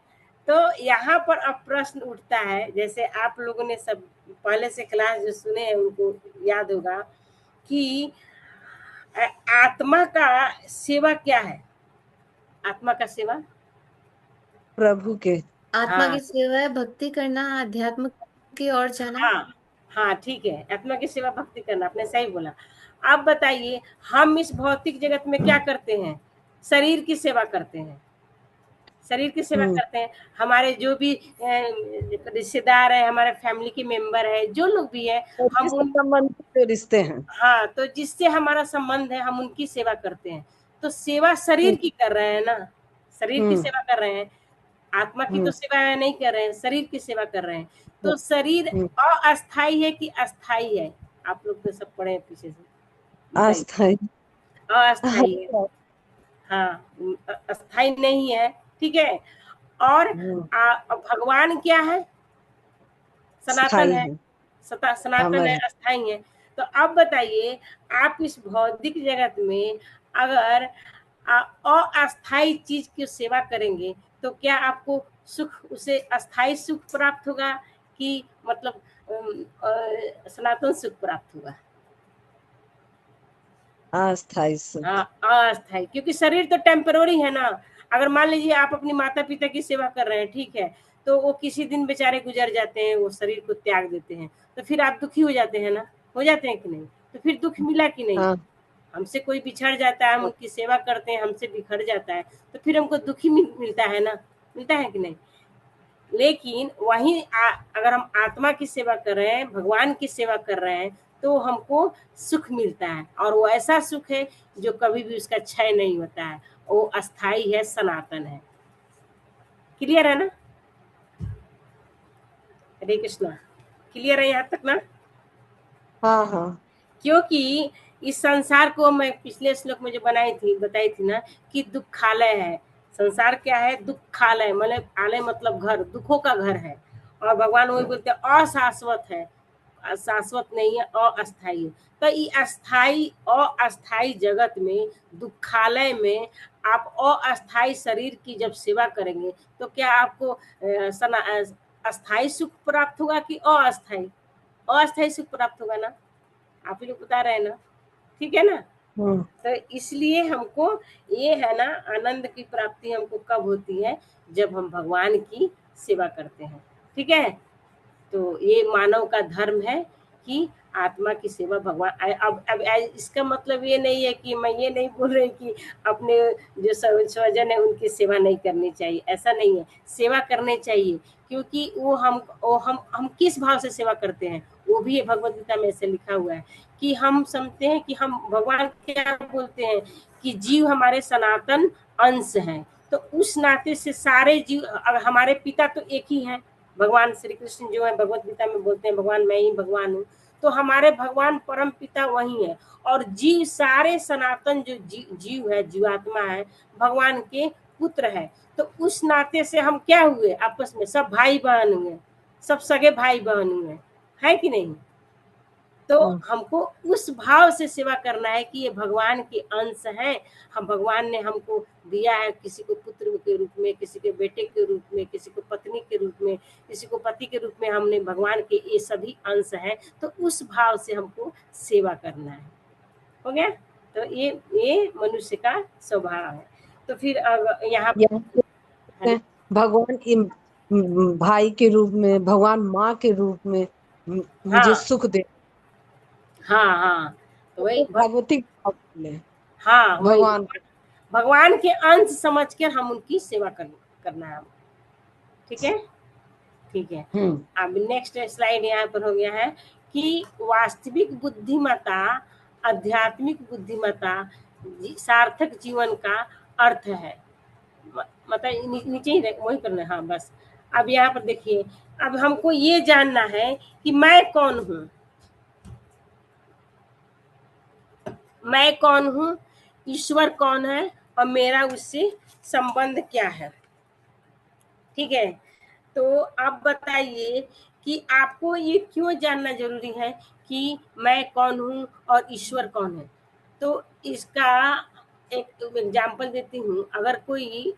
Speaker 1: तो यहाँ पर अब प्रश्न उठता है, जैसे आप लोगों ने सब पहले से क्लास जो सुने हैं उनको याद होगा कि आत्मा का सेवा क्या है? आत्मा का सेवा,
Speaker 4: प्रभु के।
Speaker 2: आत्मा
Speaker 1: हाँ
Speaker 2: की सेवा है भक्ति करना, अध्यात्म की ओर जाना।
Speaker 1: हाँ हाँ ठीक है, आत्मा की सेवा भक्ति करना, आपने सही बोला। आप बताइए, हम इस भौतिक जगत में क्या करते हैं? शरीर की सेवा करते हैं, शरीर की सेवा
Speaker 4: हम्म।
Speaker 1: करते हैं। हमारे जो भी रिश्तेदार है, हमारे फैमिली के मेंबर है, जो लोग भी है,
Speaker 4: और
Speaker 1: हम
Speaker 4: जिससे
Speaker 1: उन,
Speaker 4: संबंध के रिश्ते हैं।
Speaker 1: हाँ, तो जिससे हमारा संबंध है हम उनकी सेवा करते हैं। तो सेवा शरीर
Speaker 4: हम्म।
Speaker 1: की कर रहे हैं ना, शरीर की
Speaker 4: हम्म।
Speaker 1: सेवा कर रहे हैं। आत्मा की तो
Speaker 4: हम्म।
Speaker 1: सेवा नहीं कर रहे हैं, शरीर की सेवा कर रहे हैं। तो शरीर
Speaker 4: हम्म।
Speaker 1: अस्थाई है कि अस्थाई है? आप लोग तो सब पढ़े हैं पीछे से, बताइए।
Speaker 4: अस्थाई।
Speaker 1: अस्थाई है, हाँ, अस्थाई नहीं है, ठीक है। और
Speaker 4: हम्म।
Speaker 1: भगवान क्या है? सनातन
Speaker 4: स्थाई
Speaker 1: है,
Speaker 4: है,
Speaker 1: सनातन
Speaker 4: अमर
Speaker 1: है,
Speaker 4: है।
Speaker 1: अस्थाई है। तो अब बताइए, आप इस भौतिक जगत में अगर अस्थाई चीज की सेवा करेंगे, तो क्या आपको सुख, उसे अस्थाई सुख प्राप्त होगा कि मतलब सनातन सुख प्राप्त होगा?
Speaker 4: अस्थाई
Speaker 1: हाँ,
Speaker 4: सुख।
Speaker 1: अस्थाई, क्योंकि शरीर तो टेम्पररी है ना। अगर मान लीजिए आप अपने माता पिता की सेवा कर रहे हैं, ठीक है, तो वो किसी दिन बेचारे गुजर जाते हैं, वो शरीर को त्याग देते हैं, तो फिर आप दुखी हो जाते हैं ना, हो जाते हैं कि नहीं? तो फिर दुख मिला कि नहीं?
Speaker 4: हाँ
Speaker 1: हमसे कोई बिछड़ जाता है, हम उनकी सेवा करते हैं, हमसे बिखर जाता है, तो फिर हमको दुखी मिलता है ना, मिलता है कि नहीं? लेकिन वहीं अगर हम आत्मा की सेवा कर रहे हैं, भगवान की सेवा कर रहे हैं, तो हमको सुख मिलता है, और वो ऐसा सुख है जो कभी भी उसका क्षय नहीं होता है, वो अस्थाई है, सनातन है। क्लियर है ना? हरे कृष्णा, क्लियर है यहाँ तक ना?
Speaker 4: हाँ हाँ।
Speaker 1: क्योंकि इस संसार को मैं पिछले श्लोक में जो बताई थी ना, कि दुखालय है। संसार क्या है? दुखालय, मतलब आलय मतलब घर, दुखों का घर है। और भगवान वही बोलते हैं अशाश्वत है, शाश्वत नहीं है, अस्थाई है। तो ये अस्थाई जगत में, दुखालय में आप अस्थाई शरीर की जब सेवा करेंगे तो क्या आपको अस्थाई सुख प्राप्त होगा कि अस्थाई? अस्थाई सुख प्राप्त होगा ना, आप ही लोग बता रहे हैं ना, ठीक है ना। तो इसलिए हमको ये है ना, आनंद की प्राप्ति हमको कब होती है? जब हम भगवान की सेवा करते हैं, ठीक है। तो ये मानव का धर्म है कि आत्मा की सेवा भगवान। अब इसका मतलब ये नहीं है कि मैं ये नहीं बोल रही कि अपने जो स्वजन है उनकी सेवा नहीं करनी चाहिए, ऐसा नहीं है, सेवा करनी चाहिए, क्योंकि वो हम किस भाव से सेवा करते हैं वो भी भगवत गीता में ऐसे लिखा हुआ है कि हम समझते हैं कि हम भगवान क्या बोलते हैं कि जीव हमारे सनातन अंश हैं। तो उस नाते से सारे जीव, हमारे पिता तो एक ही हैं, भगवान श्री कृष्ण जो है भगवत गीता में बोलते हैं भगवान मैं ही भगवान हूँ। तो हमारे भगवान परम पिता वही है, और जीव सारे सनातन जो जीव है, जीवात्मा है, भगवान के पुत्र है। तो उस नाते से हम क्या हुए, आपस में सब भाई बहन हुए, सब सगे भाई बहन हुए, है कि नहीं। तो हमको उस भाव से सेवा करना है कि ये भगवान के अंश है। हम भगवान ने हमको दिया है, किसी को पुत्र के रूप में, किसी के बेटे के रूप में, किसी को पत्नी के रूप में, किसी को पति के रूप में, हमने भगवान के ये सभी अंश हैं। तो उस भाव से हमको सेवा करना है। हो गया। तो ये मनुष्य का स्वभाव है। तो फिर यहाँ
Speaker 4: भगवान भाई के रूप में, भगवान माँ के रूप में मुझे सुख दे।
Speaker 1: हाँ तो वही
Speaker 4: भगवती,
Speaker 1: हाँ भगवान के अंश समझकर हम उनकी सेवा करना है, ठीक है। ठीक है। अब नेक्स्ट स्लाइड यहाँ पर हो गया है कि वास्तविक बुद्धिमत्ता, आध्यात्मिक बुद्धिमत्ता सार्थक जीवन का अर्थ है। मतलब नीचे ही वही करना है। हाँ बस। अब यहाँ पर देखिए, अब हमको ये जानना है कि मैं कौन हूँ, मैं कौन हूँ, ईश्वर कौन है, और मेरा उससे संबंध क्या है, ठीक है। तो आप बताइए कि आपको ये क्यों जानना जरूरी है कि मैं कौन हूँ और ईश्वर कौन है। तो इसका एक एग्जाम्पल देती हूँ। अगर कोई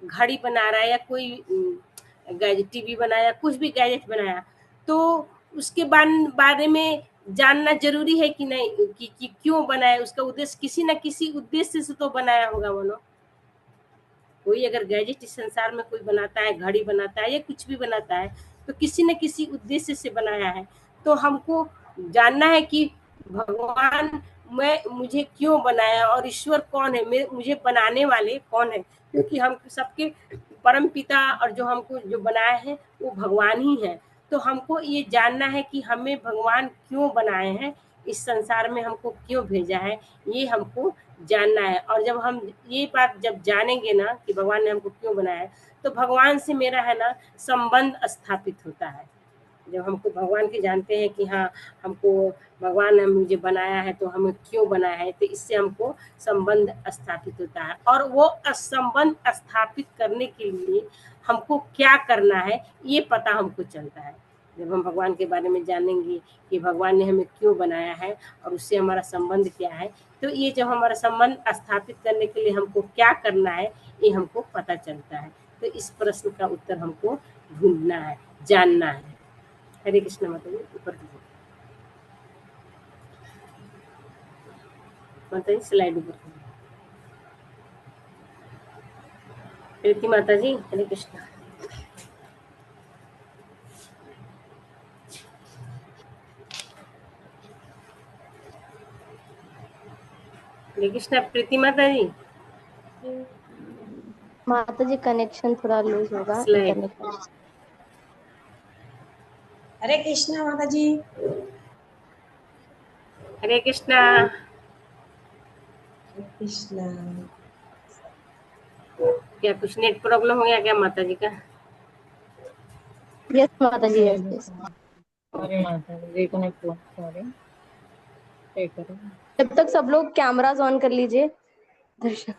Speaker 1: घड़ी बना रहा है या कोई गैजेट, टीवी बनाया, कुछ भी गैजेट बनाया, तो उसके बारे में जानना जरूरी है कि नहीं, कि क्यों बनाया, उसका उद्देश्य, किसी न किसी उद्देश्य से तो बनाया होगा। बोलो, कोई अगर गैजेट इस संसार में कोई बनाता है, घड़ी बनाता है या कुछ भी बनाता है, तो किसी न किसी उद्देश्य से बनाया है। तो हमको जानना है कि भगवान मुझे क्यों बनाया और ईश्वर कौन है, मुझे बनाने वाले कौन है, क्योंकि हम सबके परम पिता और जो हमको जो बनाए हैं वो भगवान ही है। तो हमको ये जानना है कि हमें भगवान क्यों बनाए हैं, इस संसार में हमको क्यों भेजा है, ये हमको जानना है। और जब हम ये बात जब जानेंगे ना कि भगवान ने हमको क्यों बनाया है, तो भगवान से मेरा है ना संबंध स्थापित होता है। जब हमको भगवान के जानते हैं कि हाँ हमको भगवान ने मुझे बनाया है, तो हमें क्यों बनाया है, तो इससे हमको संबंध स्थापित होता है। और वो संबंध स्थापित करने के लिए हमको क्या करना है ये पता हमको चलता है। जब हम भगवान के बारे में जानेंगे कि भगवान ने हमें क्यों बनाया है और उससे हमारा संबंध क्या है, तो ये जब हमारा संबंध स्थापित करने के लिए हमको क्या करना है ये हमको पता चलता है। तो इस प्रश्न का उत्तर हमको ढूंढना है, जानना है। हरे कृष्ण माता जी। ऊपर माता जी स्लाइड ऊपर प्रीति माता जी। हरे कृष्ण। हरे कृष्ण प्रीति माता जी।
Speaker 6: माता जी कनेक्शन थोड़ा लूज होगा।
Speaker 7: हरे कृष्णा माता जी।
Speaker 1: हरे कृष्णा।
Speaker 7: कृष्णा।
Speaker 1: क्या कुछ नेट प्रॉब्लम हो गया क्या माता जी का?
Speaker 6: यस माता जी, यस।
Speaker 3: अरे माता जी को नहीं फोन, सॉरी।
Speaker 6: जब तक सब लोग कैमरास ऑन कर लीजिए। दर्शन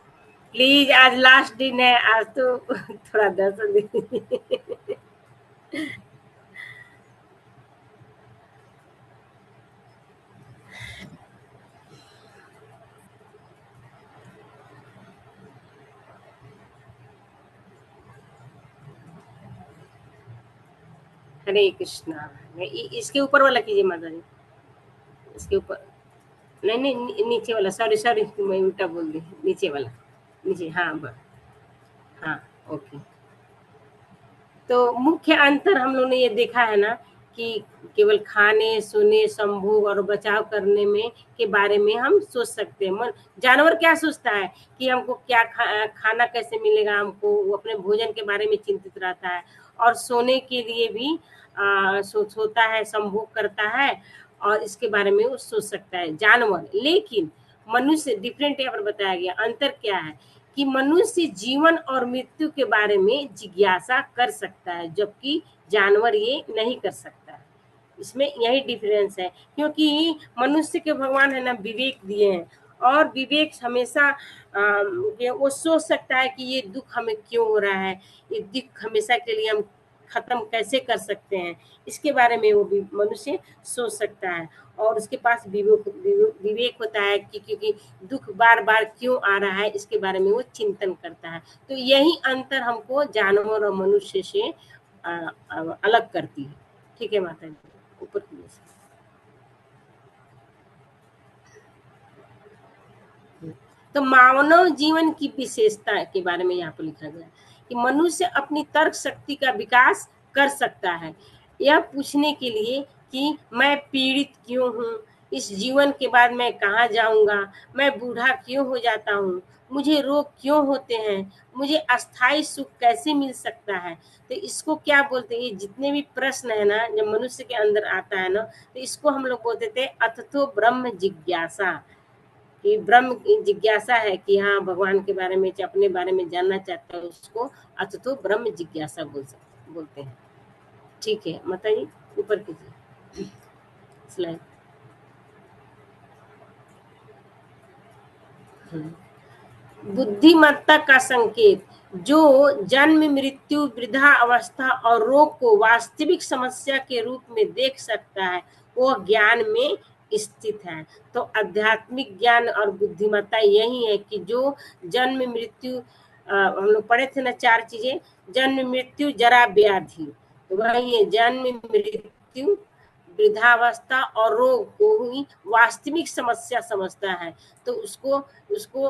Speaker 1: प्लीज, आज लास्ट दिन है, आज तो थोड़ा दर्शन दीजिए। हरे कृष्णा। इसके ऊपर वाला कीजिए माता जी, इसके ऊपर नहीं नहीं नीचे वाला, सॉरी सॉरी मैं उल्टा बोल दी, नीचे वाला, नीचे, हाँ हाँ ओके। तो मुख्य अंतर हम लोगों ने ये देखा है ना कि केवल खाने, सोने, संभोग और बचाव करने में के बारे में हम सोच सकते हैं। मन जानवर क्या सोचता है कि हमको क्या खाना कैसे मिलेगा, हमको वो अपने भोजन के बारे में चिंतित रहता है, और सोने के लिए भी सोता है, संभोग करता है, और इसके बारे में वो सोच सकता है जानवर। लेकिन मनुष्य डिफरेंट यहाँ पर बताया गया। अंतर क्या है कि मनुष्य जीवन और मृत्यु के बारे में जिज्ञासा कर सकता है, जबकि जानवर ये नहीं कर सकता है। इसमें यही डिफरेंस है, क्योंकि मनुष्य के भगवान है ना विवेक दिए हैं, और विवेक हमेशा वो सोच सकता है कि ये दुख हमें क्यों हो रहा है, ये दुख हमेशा के लिए हम खत्म कैसे कर सकते हैं, इसके बारे में वो भी मनुष्य सोच सकता है। और उसके पास विवेक होता है कि क्योंकि दुख बार बार क्यों आ रहा है, इसके बारे में वो चिंतन करता है। तो यही अंतर हमको जानवर और मनुष्य से अलग करती है। ठीक है माता जी, ऊपर की ओर। तो मानव जीवन की विशेषता के बारे में यहाँ पर लिखा गया कि मनुष्य अपनी तर्क शक्ति का विकास कर सकता है, यह पूछने के लिए कि मैं पीड़ित क्यों हूँ, इस जीवन के बाद मैं कहाँ जाऊंगा, मैं बूढ़ा क्यों हो जाता हूँ, मुझे रोग क्यों होते हैं, मुझे अस्थाई सुख कैसे मिल सकता है। तो इसको क्या बोलते हैं, ये जितने भी प्रश्न है ना जब मनुष्य के अंदर आता है ना, तो इसको हम लोग बोलते थे अथतो ब्रह्म जिज्ञासा, कि ब्रह्म की जिज्ञासा है कि हाँ भगवान के बारे में, अपने बारे में जानना चाहता है, उसको अथतो ब्रह्म जिज्ञासा बोलते हैं। ठीक है माता जी, ऊपर कीजिए स्लाइड। बुद्धिमत्ता का संकेत, जो जन्म, मृत्यु, वृद्धा अवस्था और रोग को वास्तविक समस्या के रूप में देख सकता है, वो ज्ञान में स्थित है। तो आध्यात्मिक ज्ञान और बुद्धिमत्ता यही है कि जो जन्म, मृत्यु, हम लोग पढ़े थे ना 4 चीजें, जन्म, मृत्यु, जरा, व्याधि, तो वही है जन्म, मृत्यु, वृद्धावस्था और रोग को ही वास्तविक समस्या समझता है। तो उसको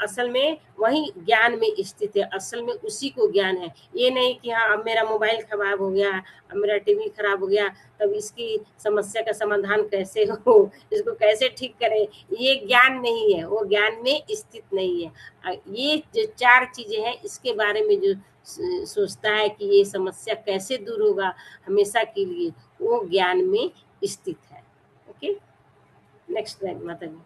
Speaker 1: असल में वही ज्ञान में स्थित है, असल में उसी को ज्ञान है। ये नहीं कि हाँ अब मेरा मोबाइल खराब हो गया, अब मेरा टीवी खराब हो गया, तब इसकी समस्या का समाधान कैसे हो, इसको कैसे ठीक करें, ये ज्ञान नहीं है, वो ज्ञान में स्थित नहीं है। ये जो 4 चीजें हैं, इसके बारे में जो सोचता है कि ये समस्या कैसे दूर होगा हमेशा के लिए, वो ज्ञान में स्थित है। ओके, नेक्स्ट स्लाइड माता जी।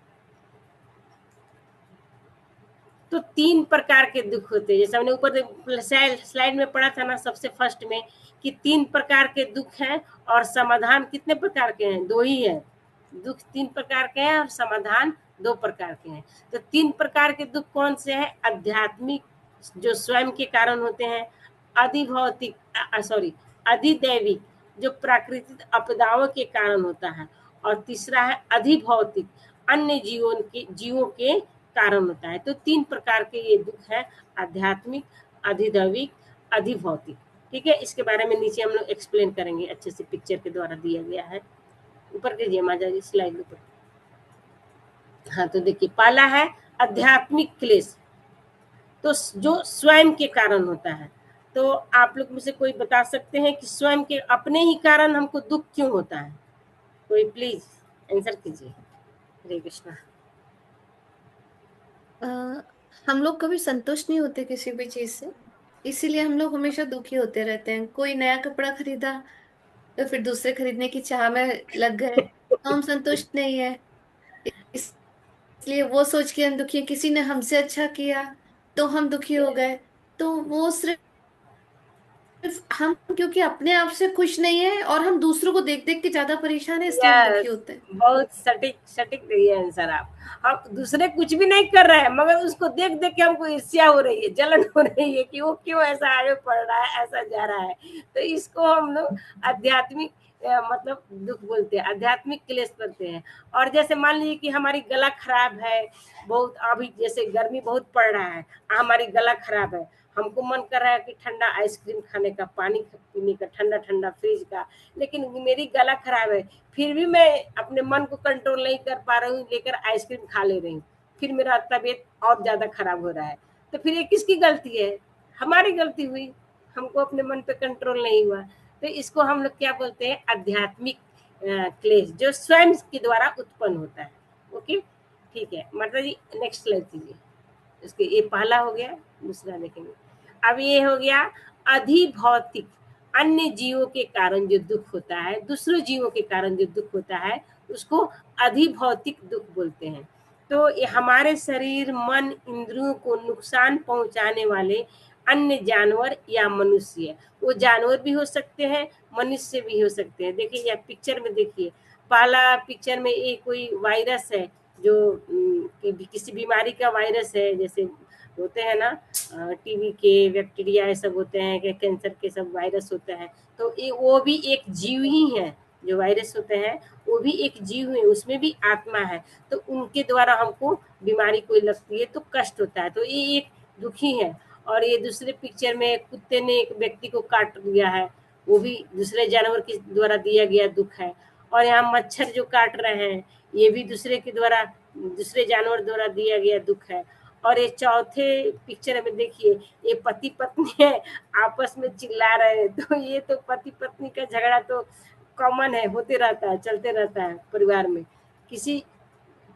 Speaker 1: तो 3 प्रकार के दुख होते हैं, जैसे हमने ऊपर स्लाइड में पढ़ा था ना सबसे फर्स्ट में कि 3 प्रकार के दुख हैं, और समाधान कितने प्रकार के हैं, 2 ही है। दुख 3 प्रकार के हैं और समाधान 2 प्रकार के हैं। तो 3 प्रकार के दुख कौन से हैं, आध्यात्मिक जो स्वयं के कारण होते हैं, अधिभौतिक अधिदैविक जो प्राकृतिक आपदाओं के कारण होता है, और तीसरा है अधिभौतिक अन्य जीवों के कारण होता है। तो 3 प्रकार के ये दुख है, आध्यात्मिक, अधिदैविक, अधिभौतिक। ठीक है, इसके बारे में नीचे हम लोग एक्सप्लेन करेंगे, अच्छे से पिक्चर के द्वारा दिया गया है। ऊपर कीजिए माता जी स्लाइड ऊपर। हाँ, तो देखिए पहला है आध्यात्मिक क्लेश, तो जो स्वयं के कारण होता है। तो आप लोग में से कोई बता सकते हैं कि स्वयं के अपने ही कारण हमको दुख क्यों होता है, कोई प्लीज आंसर कीजिए। हरे कृष्णा।
Speaker 2: हम लोग कभी संतुष्ट नहीं होते किसी भी चीज से, इसीलिए हम लोग हमेशा दुखी होते रहते हैं। कोई नया कपड़ा खरीदा तो फिर दूसरे खरीदने की चाह में लग गए, तो हम संतुष्ट नहीं है, इसलिए वो सोच के हम दुखी हैं। किसी ने हमसे अच्छा किया तो हम दुखी हो गए, तो वो सिर्फ हम क्योंकि अपने आप से खुश नहीं है और हम दूसरों को देख देख के ज्यादा परेशान है, इसलिए हम दुखी होते हैं।
Speaker 1: बहुत सटीक दिए आंसर आप। हम दूसरे कुछ भी नहीं कर रहे हैं, मगर उसको देख देख के हमको ईर्ष्या हो रही है, जलन हो रही है कि वो क्यों ऐसा आगे बढ़ रहा है, ऐसा जा रहा है। तो इसको हम लोग आध्यात्मिक मतलब दुख बोलते हैं, आध्यात्मिक क्लेश करते हैं। और जैसे मान लीजिए कि हमारी गला खराब है बहुत, अभी जैसे गर्मी बहुत पड़ रहा है, हमारी गला खराब है, हमको मन कर रहा है कि ठंडा आइसक्रीम खाने का, पानी पीने का, ठंडा ठंडा फ्रिज का, लेकिन मेरी गला खराब है, फिर भी मैं अपने मन को कंट्रोल नहीं कर पा रही हूँ, लेकर आइसक्रीम खा ले रही हूँ, फिर मेरा तबीयत और ज्यादा खराब हो रहा है। तो फिर ये किसकी गलती है? हमारी गलती हुई, हमको अपने मन पे कंट्रोल नहीं हुआ। तो इसको हम लोग क्या बोलते हैं? आध्यात्मिक क्लेश, जो स्वयं के द्वारा उत्पन्न होता है। ओके, ठीक है माता जी, नेक्स्ट स्लाइड कीजिए। इसके ये पहला हो गया, दूसरा देखेंगे। अब ये हो गया अधिभौतिक, अन्य जीवों के कारण जो दुख होता है, दूसरे जीवों के कारण जो दुख होता है, उसको अधिभौतिक दुख बोलते हैं। तो ये हमारे शरीर, मन, इंद्रियों को नुकसान पहुंचाने वाले अन्य जानवर या मनुष्य, वो जानवर भी हो सकते हैं, मनुष्य भी हो सकते हैं। देखिए यह पिक्चर में देखिए, पहला पिक्चर में ये कोई वायरस है, जो किसी बीमारी का वायरस है, जैसे होते हैं ना टीबी के बैक्टीरिया, ये सब होते हैं, कैंसर के सब वायरस होते हैं। तो ये वो भी एक जीव ही है, जो वायरस होते हैं वो भी एक जीव है, उसमें भी आत्मा है। तो उनके द्वारा हमको बीमारी कोई लगती है तो कष्ट होता है, तो ये एक दुखी है। और ये दूसरे पिक्चर में कुत्ते ने एक व्यक्ति को काट लिया है, वो भी दूसरे जानवर के द्वारा दिया गया दुख है। और यहाँ मच्छर जो काट रहे हैं, ये भी दूसरे के द्वारा, दूसरे जानवर द्वारा दिया गया दुख है। और ये चौथे पिक्चर में देखिए, ये पति पत्नी है, आपस में चिल्ला रहे हैं। तो ये तो पति पत्नी का झगड़ा तो कॉमन है, होते रहता है, चलते रहता है परिवार में। किसी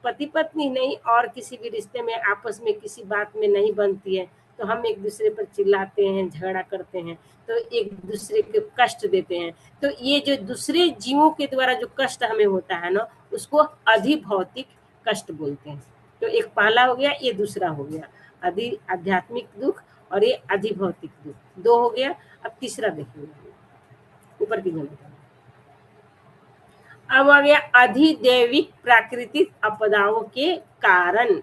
Speaker 1: पति पत्नी नहीं, और किसी भी रिश्ते में आपस में किसी बात में नहीं बनती है, तो हम एक दूसरे पर चिल्लाते हैं, झगड़ा करते हैं, तो एक दूसरे को कष्ट देते हैं। तो ये जो दूसरे जीवों के द्वारा जो कष्ट हमें होता है ना, उसको अधिभौतिक कष्ट बोलते हैं। तो एक पहला हो गया, ये दूसरा हो गया अधि आध्यात्मिक दुख, और ये अधिभौतिक दुख, दो हो गया। अब तीसरा देखिए, ऊपर की जमीन। अब आ गया अधिदैविक प्राकृतिक आपदाओं के कारण।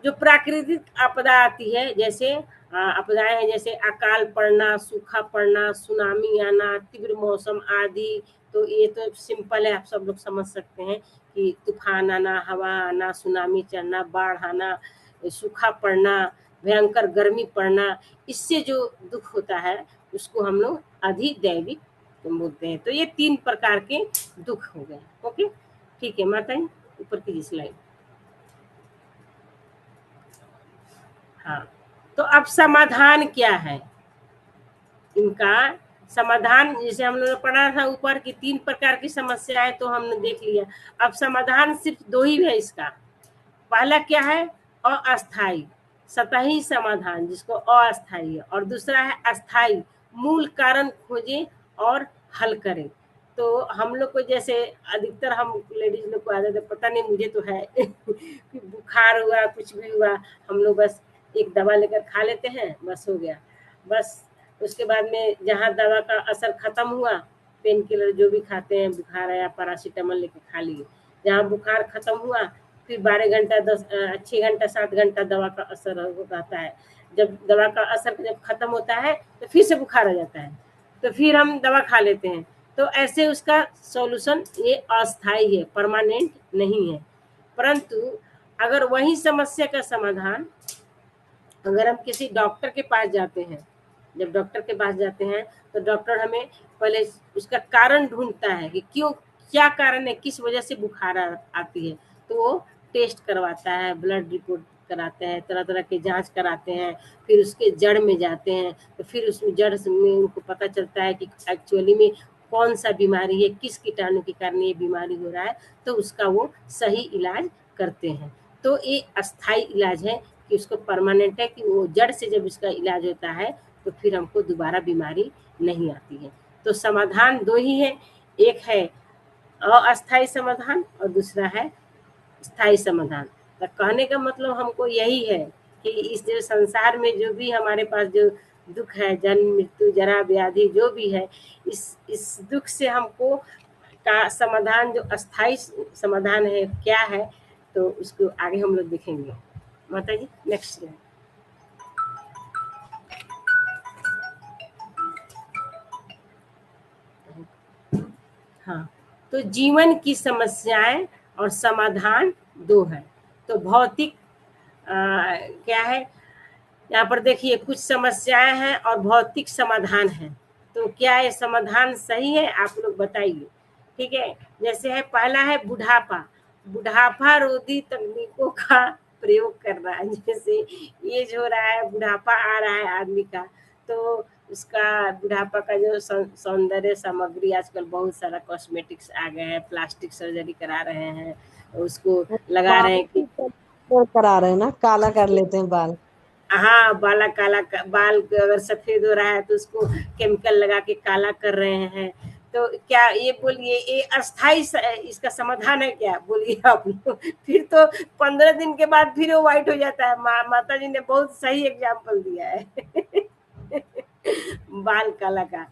Speaker 1: जो प्राकृतिक आपदा आती है, जैसे आपदाएं हैं, जैसे अकाल पड़ना, सूखा पड़ना, सुनामी आना, तीव्र मौसम आदि। तो ये तो सिंपल है, आप सब लोग समझ सकते हैं कि तूफान आना, हवा आना, सुनामी चढ़ना, बाढ़ आना, सूखा पड़ना, भयंकर गर्मी पड़ना, इससे जो दुख होता है उसको हम लोग अधिदैविक बोलते हैं। तो ये 3 प्रकार के दुख हो गए। ओके, ठीक है माता जी, ऊपर की स्लाइड। हाँ, तो अब समाधान क्या है इनका? समाधान जैसे हम लोगों ने पढ़ा था ऊपर की 3 प्रकार की समस्याएं, तो हमने देख लिया। अब समाधान सिर्फ 2 ही है इसका। पहला क्या है? अस्थाई, सतही समाधान, जिसको अस्थाई है। और दूसरा है अस्थाई, मूल कारण खोजें और हल करें। तो हम लोग को जैसे अधिकतर हम लेडीज लोग को आदत है, पता नहीं मुझे तो है कि बुखार हुआ, कुछ भी हुआ, हम लोग बस एक दवा लेकर खा लेते हैं, बस हो गया। बस उसके बाद में जहाँ दवा का असर खत्म हुआ, पेन किलर जो भी खाते हैं, बुखार आया पैरासीटामोल लेके खा लिए, जहाँ बुखार खत्म हुआ फिर 12 घंटा 6 घंटा 7 घंटा दवा का असर रहता है। जब दवा का असर जब खत्म होता है तो फिर से बुखार आ जाता है, तो फिर हम दवा खा लेते हैं। तो ऐसे उसका सॉल्यूशन ये अस्थाई है, परमानेंट नहीं है। परंतु अगर वही समस्या का समाधान, अगर हम किसी डॉक्टर के पास जाते हैं, जब डॉक्टर के पास जाते हैं तो डॉक्टर हमें पहले उसका कारण ढूंढता है कि क्यों, क्या कारण है, किस वजह से बुखार आती है। तो वो टेस्ट करवाता है, ब्लड रिपोर्ट कराते हैं, तरह तरह के जांच कराते हैं, फिर उसके जड़ में जाते हैं। तो फिर उस जड़ में उनको पता चलता है कि एक्चुअली में कौन सा बीमारी है, किस कीटाणु के कारण ये बीमारी हो रहा है, तो उसका वो सही इलाज करते हैं। तो ये अस्थाई इलाज है कि उसको परमानेंट है कि वो जड़ से जब इसका इलाज होता है तो फिर हमको दोबारा बीमारी नहीं आती है। तो समाधान 2 ही है, एक है अस्थाई समाधान और दूसरा है स्थायी समाधान। तो कहने का मतलब हमको यही है कि इस जो संसार में जो भी हमारे पास जो दुख है, जन्म मृत्यु जरा व्याधि जो भी है, इस दुख से हमको का समाधान जो अस्थाई समाधान है क्या है, तो उसको आगे हम लोग देखेंगे। माता जी नेक्स्ट स्लाइड। हाँ, तो जीवन की समस्याएं और समाधान 2 है। तो भौतिक क्या है? यहाँ पर देखिए कुछ समस्याएं हैं और भौतिक समाधान है। तो क्या ये समाधान सही है, आप लोग बताइए। ठीक है, जैसे है पहला है बुढ़ापा। बुढ़ापा रोधी तकनीकों का प्रयोग करना है। जैसे एज हो रहा है, बुढ़ापा आ रहा है आदमी का, तो उसका बुढ़ापा का जो सौंदर्य सामग्री, आजकल बहुत सारा कॉस्मेटिक्स आ गए हैं, प्लास्टिक सर्जरी करा रहे हैं, उसको लगा रहे हैं कि
Speaker 4: करा रहे हैं ना, काला कर लेते हैं बाल।
Speaker 1: हाँ, बाल अगर सफेद हो रहा है तो उसको केमिकल लगा के काला कर रहे हैं। तो क्या ये बोलिए ये अस्थाई इसका समाधान है क्या, बोलिए आप लोग। फिर तो 15 दिन के बाद फिर वो व्हाइट हो जाता है। माता जी ने बहुत सही एग्जाम्पल दिया है बाल काला का।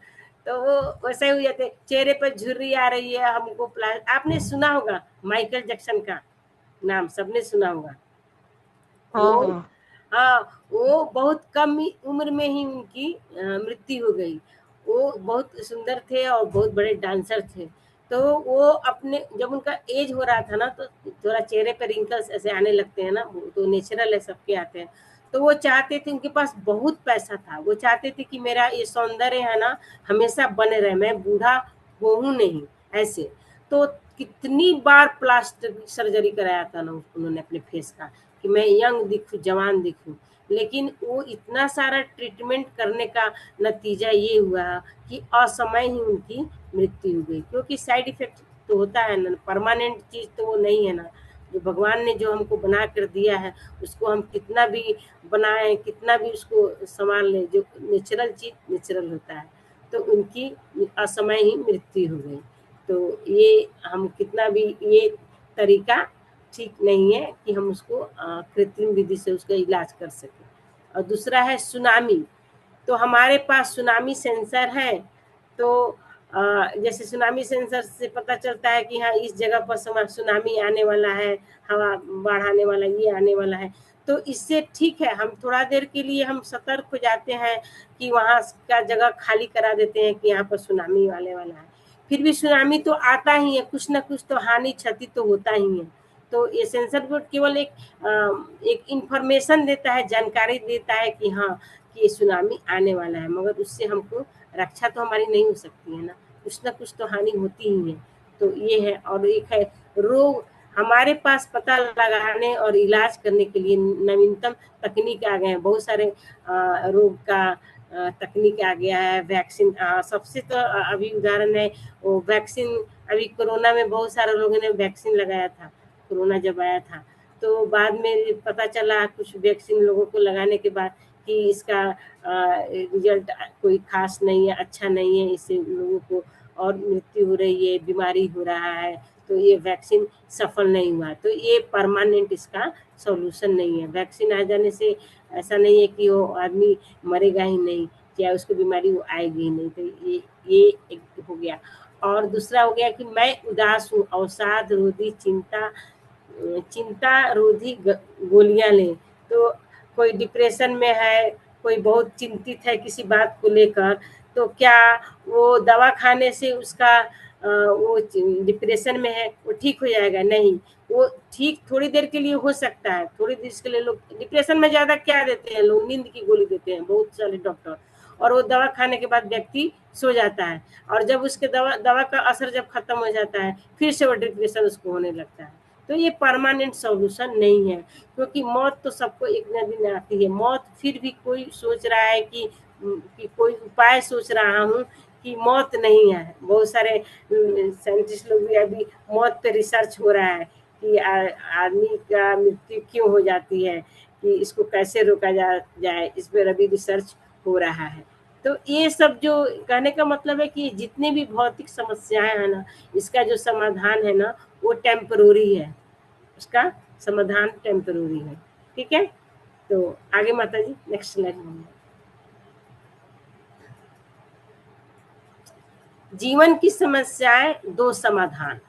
Speaker 1: तो वो वैसे ही हो जाते, चेहरे पर झुर्री आ रही है हमको। आपने सुना होगा माइकल जैक्सन का नाम, सबने सुना होगा।
Speaker 4: हाँ
Speaker 1: वो
Speaker 4: हाँ
Speaker 1: हाँ, वो बहुत कम उम्र में ही उनकी मृत्यु हो गई। वो बहुत सुंदर थे और बहुत बड़े डांसर थे। तो वो अपने जब उनका एज हो रहा था ना, तो थोड़ा चेहरे पर रिंकल्स ऐसे आने लगते हैं ना, वो तो नेचुरल है, सबके आते हैं। तो वो चाहते थे, उनके पास बहुत पैसा था, वो चाहते थे कि मेरा ये सौंदर्य है ना हमेशा बने रहे, मैं बूढ़ा होऊं नहीं ऐसे। तो कितनी बार प्लास्टिक सर्जरी कराया था ना उन्होंने अपने फेस का, कि मैं यंग दिखूं, जवान दिखूं। लेकिन वो इतना सारा ट्रीटमेंट करने का नतीजा ये हुआ कि असमय ही उनकी मृत्यु हो गई। क्योंकि साइड इफेक्ट तो होता है ना, परमानेंट चीज तो वो नहीं है ना। जो भगवान ने जो हमको बना कर दिया है, उसको हम कितना भी बनाएं, कितना भी उसको संभाल लें, जो नेचुरल चीज नेचुरल होता है। तो उनकी असमय ही मृत्यु हो गई। तो ये हम कितना भी, ये तरीका ठीक नहीं है कि हम उसको कृत्रिम विधि से उसका इलाज कर सकें। और दूसरा है सुनामी। तो हमारे पास सुनामी सेंसर है। तो जैसे सुनामी सेंसर से पता चलता है कि हाँ इस जगह पर सुनामी आने वाला है, हवा बाढ़ आने वाला, ये आने वाला है। तो इससे ठीक है, हम थोड़ा देर के लिए हम सतर्क हो जाते हैं कि वहाँ का जगह खाली करा देते हैं कि यहाँ पर सुनामी आने वाला है। फिर भी सुनामी तो आता ही है, कुछ ना कुछ तो हानि क्षति तो होता ही है। तो ये सेंसर बोर्ड केवल एक इंफॉर्मेशन देता है, जानकारी देता है कि हाँ कि ये सुनामी आने वाला है, मगर उससे हमको रक्षा तो हमारी नहीं हो सकती है ना, कुछ ना कुछ तो हानि होती ही है। तो ये है। और एक है रोग। हमारे पास पता लगाने और इलाज करने के लिए नवीनतम तकनीक आ गए हैं। बहुत सारे रोग का तकनीक आ गया है। वैक्सीन सबसे तो अभी उदाहरण है वो वैक्सीन। अभी कोरोना में बहुत सारे लोगों ने वैक्सीन लगाया था, कोरोना जब आया था। तो बाद में पता चला कुछ वैक्सीन लोगों को लगाने के बाद कि इसका रिजल्ट कोई खास नहीं है, अच्छा नहीं है, इससे लोगों को और मृत्यु हो रही है, बीमारी हो रहा है। तो ये वैक्सीन सफल नहीं हुआ। तो ये परमानेंट इसका सॉल्यूशन नहीं है। वैक्सीन आ जाने से ऐसा नहीं है कि वो आदमी मरेगा ही नहीं, या उसको बीमारी वो आएगी ही नहीं। तो ये एक हो गया। और दूसरा हो गया कि मैं उदास हूँ, अवसाद रोधी चिंता रोधी गोलियां लें। तो कोई डिप्रेशन में है, कोई बहुत चिंतित है किसी बात को लेकर, तो क्या वो दवा खाने से उसका वो डिप्रेशन में है वो ठीक हो जाएगा? नहीं। वो ठीक थोड़ी देर के लिए हो सकता है, थोड़ी देर के लिए। लोग डिप्रेशन में ज्यादा क्या देते हैं, लोग नींद की गोली देते हैं बहुत सारे डॉक्टर, और वो दवा खाने के बाद व्यक्ति सो जाता है। और जब उसके दवा का असर जब खत्म हो जाता है, फिर से वो डिप्रेशन उसको होने लगता है। तो ये परमानेंट सॉल्यूशन नहीं है, क्योंकि मौत तो सबको एक न दिन आती है। मौत फिर भी कोई सोच रहा है कि कोई उपाय सोच रहा हूँ कि मौत नहीं है। बहुत सारे साइंटिस्ट लोग भी अभी मौत पे रिसर्च हो रहा है कि आदमी का मृत्यु क्यों हो जाती है, कि इसको कैसे रोका जाए, इस पर अभी रिसर्च हो रहा है। तो ये सब जो कहने का मतलब है कि जितने भी भौतिक समस्याएं हैं ना, इसका जो समाधान है ना वो टेम्परोरी है, उसका समाधान टेम्परोरी है। ठीक है। तो आगे माता जी नेक्स्ट स्लाइड। जीवन की समस्याएं दो समाधान।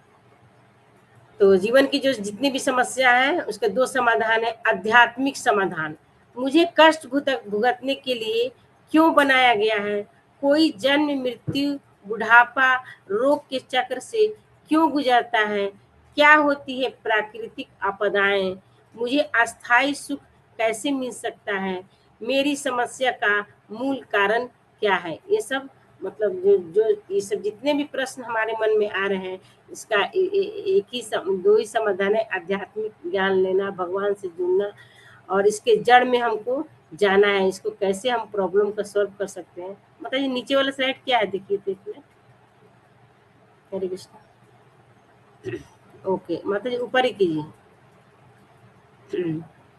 Speaker 1: तो जीवन की जो जितनी भी समस्या है उसके दो समाधान है। आध्यात्मिक समाधान, मुझे कष्ट भुगतने के लिए क्यों बनाया गया है? कोई जन्म मृत्यु बुढ़ापा रोग के चक्र से क्यों गुजरता है? क्या होती है प्राकृतिक आपदाएं? मुझे अस्थायी सुख कैसे मिल सकता है? मेरी समस्या का मूल कारण क्या है। ये सब मतलब जो ये सब जितने भी प्रश्न हमारे मन में आ रहे हैं, इसका एक ही दो ही समाधान है, आध्यात्मिक ज्ञान लेना, भगवान से जुड़ना, और इसके जड़ में हमको जाना है। इसको कैसे हम प्रॉब्लम को सॉल्व कर सकते हैं। मतलब ये नीचे वाला स्लाइड क्या है, देखिए तो इसमें। हरे कृष्णा। ओके, मतलब ऊपर ही कीजिए।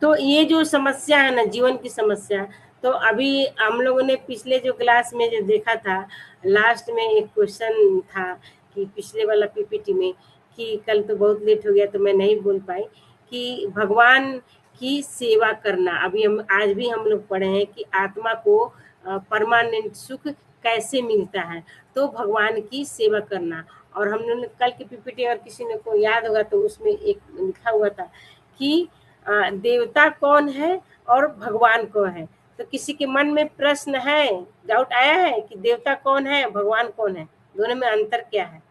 Speaker 1: तो ये जो समस्या है ना, जीवन की समस्या, तो अभी हम लोगों ने पिछले जो क्लास में जो देखा था, लास्ट में एक क्वेश्चन था कि पिछले वाला पीपीटी में, कि कल तो बहुत लेट हो गया तो मैं नहीं बोल पाई, कि भगवान की सेवा करना। अभी हम आज भी हम लोग पढ़े हैं कि आत्मा को परमानेंट सुख कैसे मिलता है, तो भगवान की सेवा करना। और हम लोगों ने कल की पीपीटी, अगर किसी ने को याद होगा तो उसमें एक लिखा हुआ था कि देवता कौन है और भगवान कौन है। तो किसी के मन में प्रश्न है, डाउट आया है कि देवता कौन है, भगवान कौन है, दोनों में अंतर क्या है?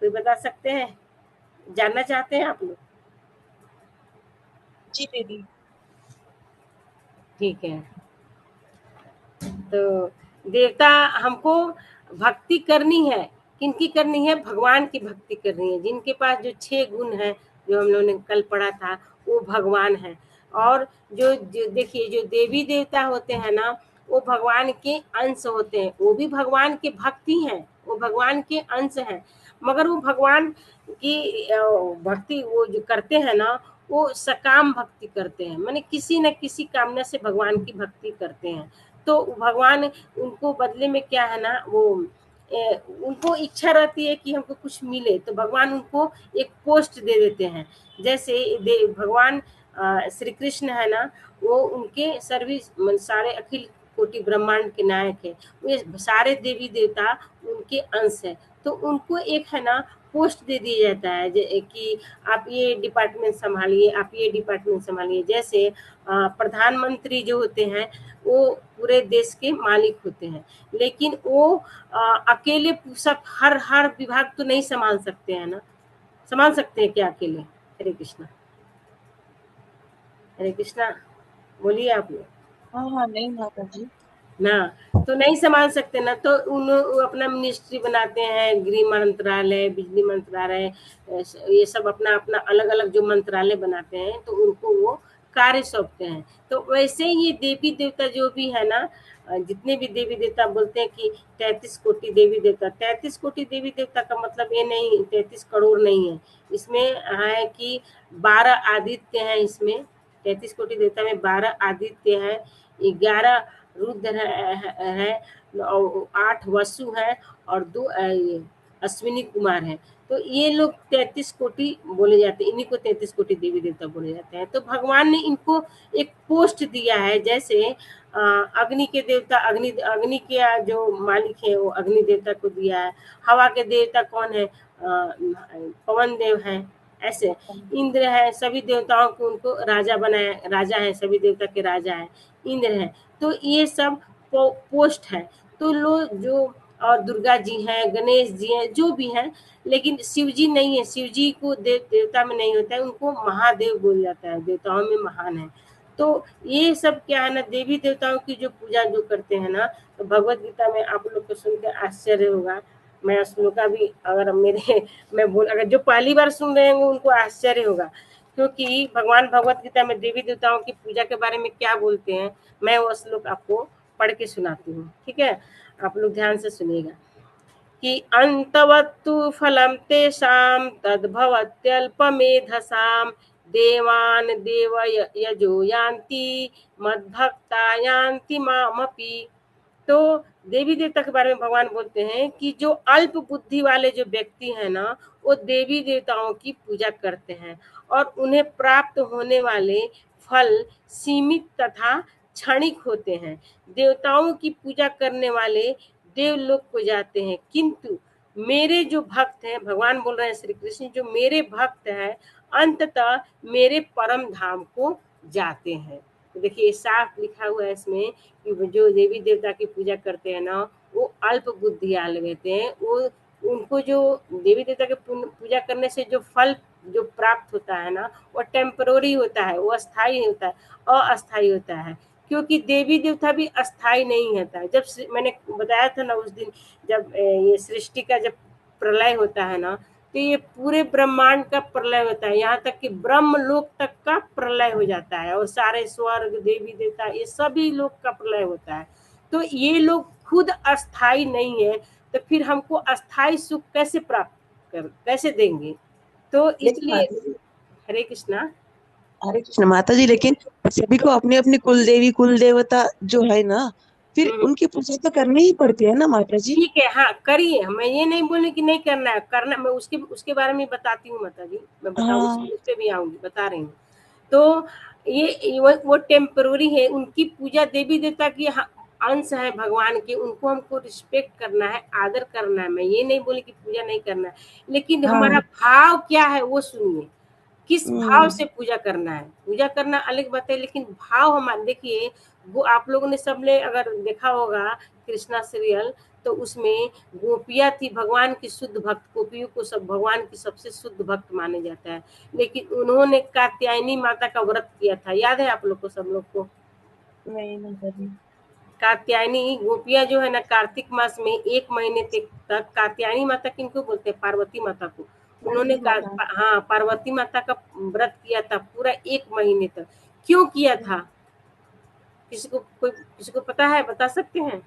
Speaker 1: कोई बता सकते हैं? जानना चाहते हैं आप लोग?
Speaker 7: जी दीदी।
Speaker 1: ठीक है। तो देवता हमको भक्ति करनी है, किनकी करनी है? भगवान की भक्ति करनी है, जिनके पास जो 6 गुण है, जो हम लोगों ने कल पढ़ा था, वो भगवान है। और जो देखिए, जो देवी देवता होते हैं ना, वो भगवान के अंश होते हैं, वो भी भगवान के भक्ति हैं, वो भगवान के अंश हैं। मगर वो भगवान की भक्ति वो जो करते हैं ना, वो सकाम भक्ति करते हैं, माने किसी न किसी कामना से भगवान की भक्ति करते हैं। तो भगवान उनको बदले में क्या है ना, वो उनको इच्छा रहती है कि हमको कुछ मिले, तो भगवान उनको एक पोस्ट दे देते हैं। जैसे भगवान श्री कृष्ण है ना, वो उनके सर्विस सारे अखिल कोटि ब्रह्मांड के नायक है, वे सारे देवी देवता उनके अंश है। तो उनको एक है ना पोस्ट दे दिया जाता है कि आप ये डिपार्टमेंट संभालिए, आप ये डिपार्टमेंट संभालिए। जैसे प्रधानमंत्री जो होते हैं, वो पूरे देश के मालिक होते हैं, लेकिन वो अकेले सब हर विभाग तो नहीं संभाल सकते हैं ना। संभाल सकते हैं क्या अकेले? हरे कृष्णा, हरे कृष्णा, बोलिए आप लोग।
Speaker 7: हाँ नहीं माता जी
Speaker 1: ना, तो नहीं संभाल सकते ना, तो वो अपना मिनिस्ट्री बनाते हैं, गृह मंत्रालय, बिजली मंत्रालय, ये सब अपना अपना अलग अलग जो मंत्रालय बनाते हैं, तो उनको वो कार्य सौंपते हैं। तो वैसे ही ये देवी देवता जो भी है ना, जितने भी देवी देवता बोलते हैं कि 33 कोटि देवी देवता, 33 कोटि देवी देवता का मतलब ये नहीं 33 करोड़ नहीं है। इसमें है कि 12 आदित्य हैं, इसमें 33 कोटि देवता में 12 आदित्य हैं, 11 रुद्र है, 8 वसु है, और 2 अश्विनी कुमार है। तो ये लोग 33 कोटि बोले जाते हैं, इन्हीं को 33 कोटि देवी देवता बोले जाते हैं। तो भगवान ने इनको एक पोस्ट दिया है। जैसे अग्नि के देवता, अग्नि के जो मालिक है वो अग्नि देवता को दिया है। हवा के देवता कौन है? पवन देव है। ऐसे इंद्र है, सभी देवताओं को उनको राजा बनाया, राजा है, सभी देवता के राजा है, इंद्र है। तो ये सब पोस्ट है। तो लोग जो, और दुर्गा जी हैं, गणेश जी हैं, जो भी हैं, लेकिन शिव जी नहीं है। शिव जी को देवता में नहीं होता है, उनको महादेव बोल जाता है, देवताओं में महान है। तो ये सब क्या है ना, देवी देवताओं की जो पूजा जो करते हैं ना, तो भगवत गीता में आप लोग को सुन के आश्चर्य होगा। मैं श्लोका भी अगर अगर जो पहली बार सुन रहे हैं उनको आश्चर्य होगा, क्योंकि भगवान भगवत गीता में देवी देवताओं की पूजा के बारे में क्या बोलते हैं, मैं वो श्लोक आपको पढ़ के सुनाती हूँ। ठीक है, आप लोग ध्यान से सुनिएगा कि अंतवत्तु फलम तेषां तद्भवत्यल्पमेधसां देवान देव यजो यान्ति मद्भक्ता यान्ति मामपि। तो देवी देवता के बारे में भगवान बोलते हैं कि जो अल्प बुद्धि वाले जो व्यक्ति हैं ना, वो देवी देवताओं की पूजा करते हैं, और उन्हें प्राप्त होने वाले फल सीमित तथा क्षणिक होते हैं। देवताओं की पूजा करने वाले देवलोक को जाते हैं, किंतु मेरे जो भक्त हैं, भगवान बोल रहे हैं श्री कृष्ण, जो मेरे भक्त हैं अंततः मेरे परम धाम को जाते हैं। तो देखिए साफ लिखा हुआ है इसमें कि जो देवी देवता की पूजा करते हैं ना, वो अल्प बुद्धि वाले रहते हैं। वो उनको जो देवी देवता के पूजा करने से जो फल जो प्राप्त होता है ना, वो टेम्पररी होता है, वो अस्थाई होता है, अस्थाई होता है। क्योंकि देवी देवता भी अस्थाई नहीं होता है। जब मैंने बताया था ना उस दिन, जब ये सृष्टि का जब प्रलय होता है ना, तो ये पूरे ब्रह्मांड का प्रलय होता है, यहाँ तक कि ब्रह्म लोक तक का प्रलय हो जाता है, और सारे स्वर्ग देवी देवता ये सभी लोक का प्रलय होता है। तो ये लोग खुद अस्थाई नहीं है, तो फिर हमको अस्थाई सुख कैसे कैसे देंगे? तो इसलिए हरे कृष्णा।
Speaker 7: हरे कृष्ण माता जी, लेकिन सभी को अपनी अपनी कुल देवी कुल देवता जो है ना, फिर उनकी पूजा तो करनी ही पड़ती है ना माता जी।
Speaker 1: ठीक है, हाँ करिए, मैं ये नहीं बोलने कि नहीं करना है, करना, मैं उसके बारे में बताती हूँ माता जी, मैं बताऊँ, उस पे भी आऊंगी, बता रही हूँ। तो ये वो टेम्पररी है, उनकी पूजा देवी देवता की अंश है भगवान के, उनको हमको रिस्पेक्ट करना है, आदर करना है। मैं ये नहीं बोली कि पूजा नहीं करना है, लेकिन हमारा भाव क्या है वो सुनिए, किस भाव से पूजा करना है। पूजा करना अलग बात है, लेकिन भाव हमारे, देखिए वो आप लोगों ने सबने अगर देखा होगा कृष्णा सीरियल, तो उसमें गोपियां थी भगवान की शुद्ध भक्त, गोपियों को सब भगवान की सबसे शुद्ध भक्त माने जाता है, लेकिन उन्होंने कात्यायनी माता का व्रत किया था, याद है आप लोग को, सब लोग को?
Speaker 7: नहीं।
Speaker 1: कात्यायनी गोपियां जो है ना, कार्तिक मास में 1 महीने तक, कात्यायनी माता किनको बोलते हैं? पार्वती माता को। उन्होंने हाँ पार्वती माता का व्रत किया था पूरा 1 महीने तक। क्यों किया था? किसी को पता है, बता सकते हैं?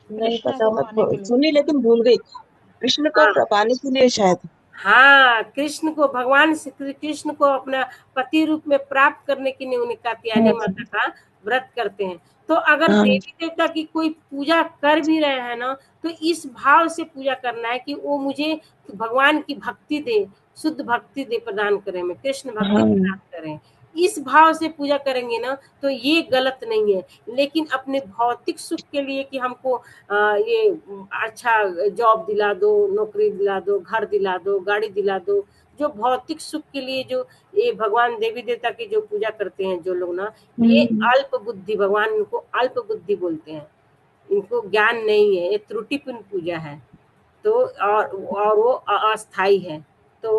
Speaker 7: नहीं पता, मैं सुनी लेकिन भूल गई। कृष्ण को
Speaker 1: हाँ
Speaker 7: पाने के लिए शायद।
Speaker 1: हाँ, कृष्ण को, भगवान श्री कृष्ण को अपना पति रूप में प्राप्त करने के लिए उन्हें कात्यायनी माता का व्रत करते हैं। तो अगर देवी देवता की कोई पूजा कर भी रहे हैं ना, तो इस भाव से पूजा करना है कि वो मुझे भगवान की भक्ति दे, शुद्ध भक्ति दे, प्रदान करें, मैं कृष्ण भक्ति प्राप्त करें, इस भाव से पूजा करेंगे ना, तो ये गलत नहीं है। लेकिन अपने भौतिक सुख के लिए कि हमको ये अच्छा जॉब दिला दो, नौकरी दिला दो, घर दिला दो, गाड़ी दिला दो, जो भौतिक सुख के लिए जो ये भगवान देवी देवता की जो पूजा करते हैं जो लोग ना, ये अल्प बुद्धि, भगवान इनको अल्प बुद्धि बोलते हैं, इनको ज्ञान नहीं है, ये त्रुटिपूर्ण पूजा है। तो और वो अस्थाई है। तो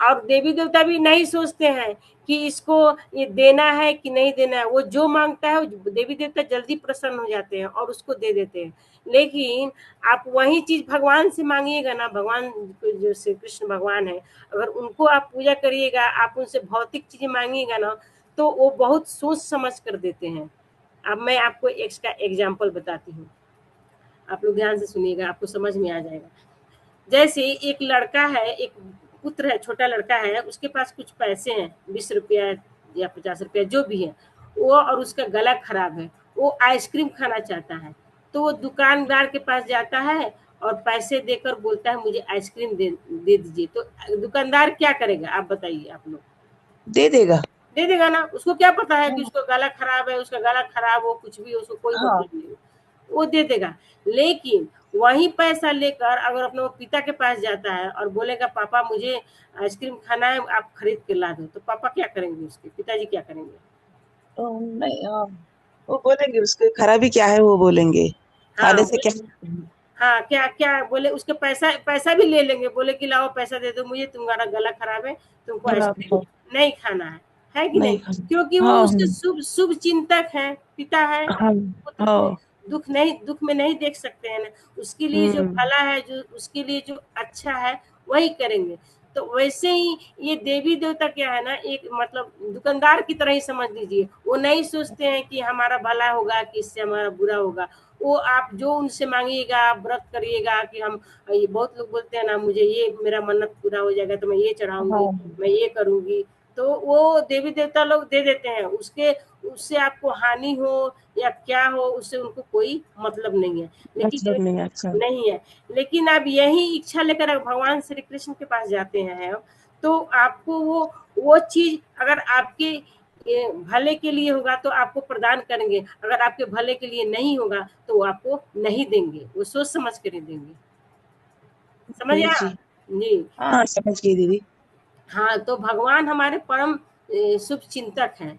Speaker 1: और देवी देवता भी नहीं सोचते हैं कि इसको ये देना है कि नहीं देना है, वो जो मांगता है वो देवी देवता जल्दी प्रसन्न हो जाते हैं और उसको दे देते हैं। लेकिन आप वही चीज भगवान से मांगिएगा ना, भगवान जो श्री कृष्ण भगवान है, अगर उनको आप पूजा करिएगा, आप उनसे भौतिक चीजें मांगिएगा ना, तो वो बहुत सोच समझ कर देते हैं। अब मैं आपको इसका एग्जाम्पल बताती हूँ, आप लोग ध्यान से सुनिएगा, आपको समझ में आ जाएगा। जैसे एक लड़का है, एक पुत्र है, छोटा लड़का है, उसके पास कुछ पैसे हैं, 20 रुपया या 50 रुपया जो भी है वो, और उसका गला खराब है, वो आइसक्रीम खाना चाहता है। तो वो दुकानदार के पास जाता है और पैसे देकर बोलता है मुझे आइसक्रीम दे दीजिए। तो दुकानदार क्या करेगा, आप बताइए आप लोग?
Speaker 7: दे
Speaker 1: देगा ना, उसको क्या पता है कि उसको गला खराब है, उसका गला खराब हो कुछ भी, उसको कोई मतलब नहीं, वो दे देगा। लेकिन वही पैसा लेकर अगर अपने वो पिता के पास जाता है और बोलेगा पापा मुझे आइसक्रीम खाना है, आप खरीद के ला दो, तो पापा क्या करेंगे, उसके पिताजी क्या करेंगे?
Speaker 7: नहीं, वो बोलेंगे उसके खराबी क्या है, वो बोलेंगे खाने से क्या।
Speaker 1: हाँ क्या क्या बोले, उसके पैसा भी ले लेंगे, बोले कि लाओ पैसा दे दो मुझे, तुम्हारा गला खराब है, तुमको आइसक्रीम नहीं खाना है कि नहीं? क्योंकि वो उसके शुभ चिंतक है, पिता है, पुत्र को दुख में नहीं देख सकते हैं ना, उसके लिए जो भला है, जो उसके लिए जो अच्छा है वही करेंगे। तो वैसे ही ये देवी देवता क्या है ना, एक मतलब दुकानदार की तरह ही समझ लीजिए, वो नहीं सोचते हैं कि हमारा भला होगा कि इससे हमारा बुरा होगा। वो आप जो उनसे मांगिएगा, आप व्रत करिएगा कि हम, ये बहुत लोग बोलते हैं ना मुझे ये मेरा मन्नत पूरा हो जाएगा तो मैं ये चढ़ाऊंगी, मैं ये करूंगी, तो वो देवी देवता लोग दे देते हैं। उससे आपको हानि हो या क्या हो, उससे उनको कोई मतलब नहीं है। लेकिन नहीं है, लेकिन आप यही इच्छा लेकर भगवान श्री कृष्ण के पास जाते हैं, तो आपको वो चीज अगर आपके भले के लिए होगा तो आपको प्रदान करेंगे, अगर आपके भले के लिए नहीं होगा तो वो आपको नहीं देंगे, वो सोच समझ कर देंगे। समझ आया जी?
Speaker 7: हाँ समझ गई दीदी।
Speaker 1: हाँ, तो भगवान हमारे परम शुभ चिंतक हैं,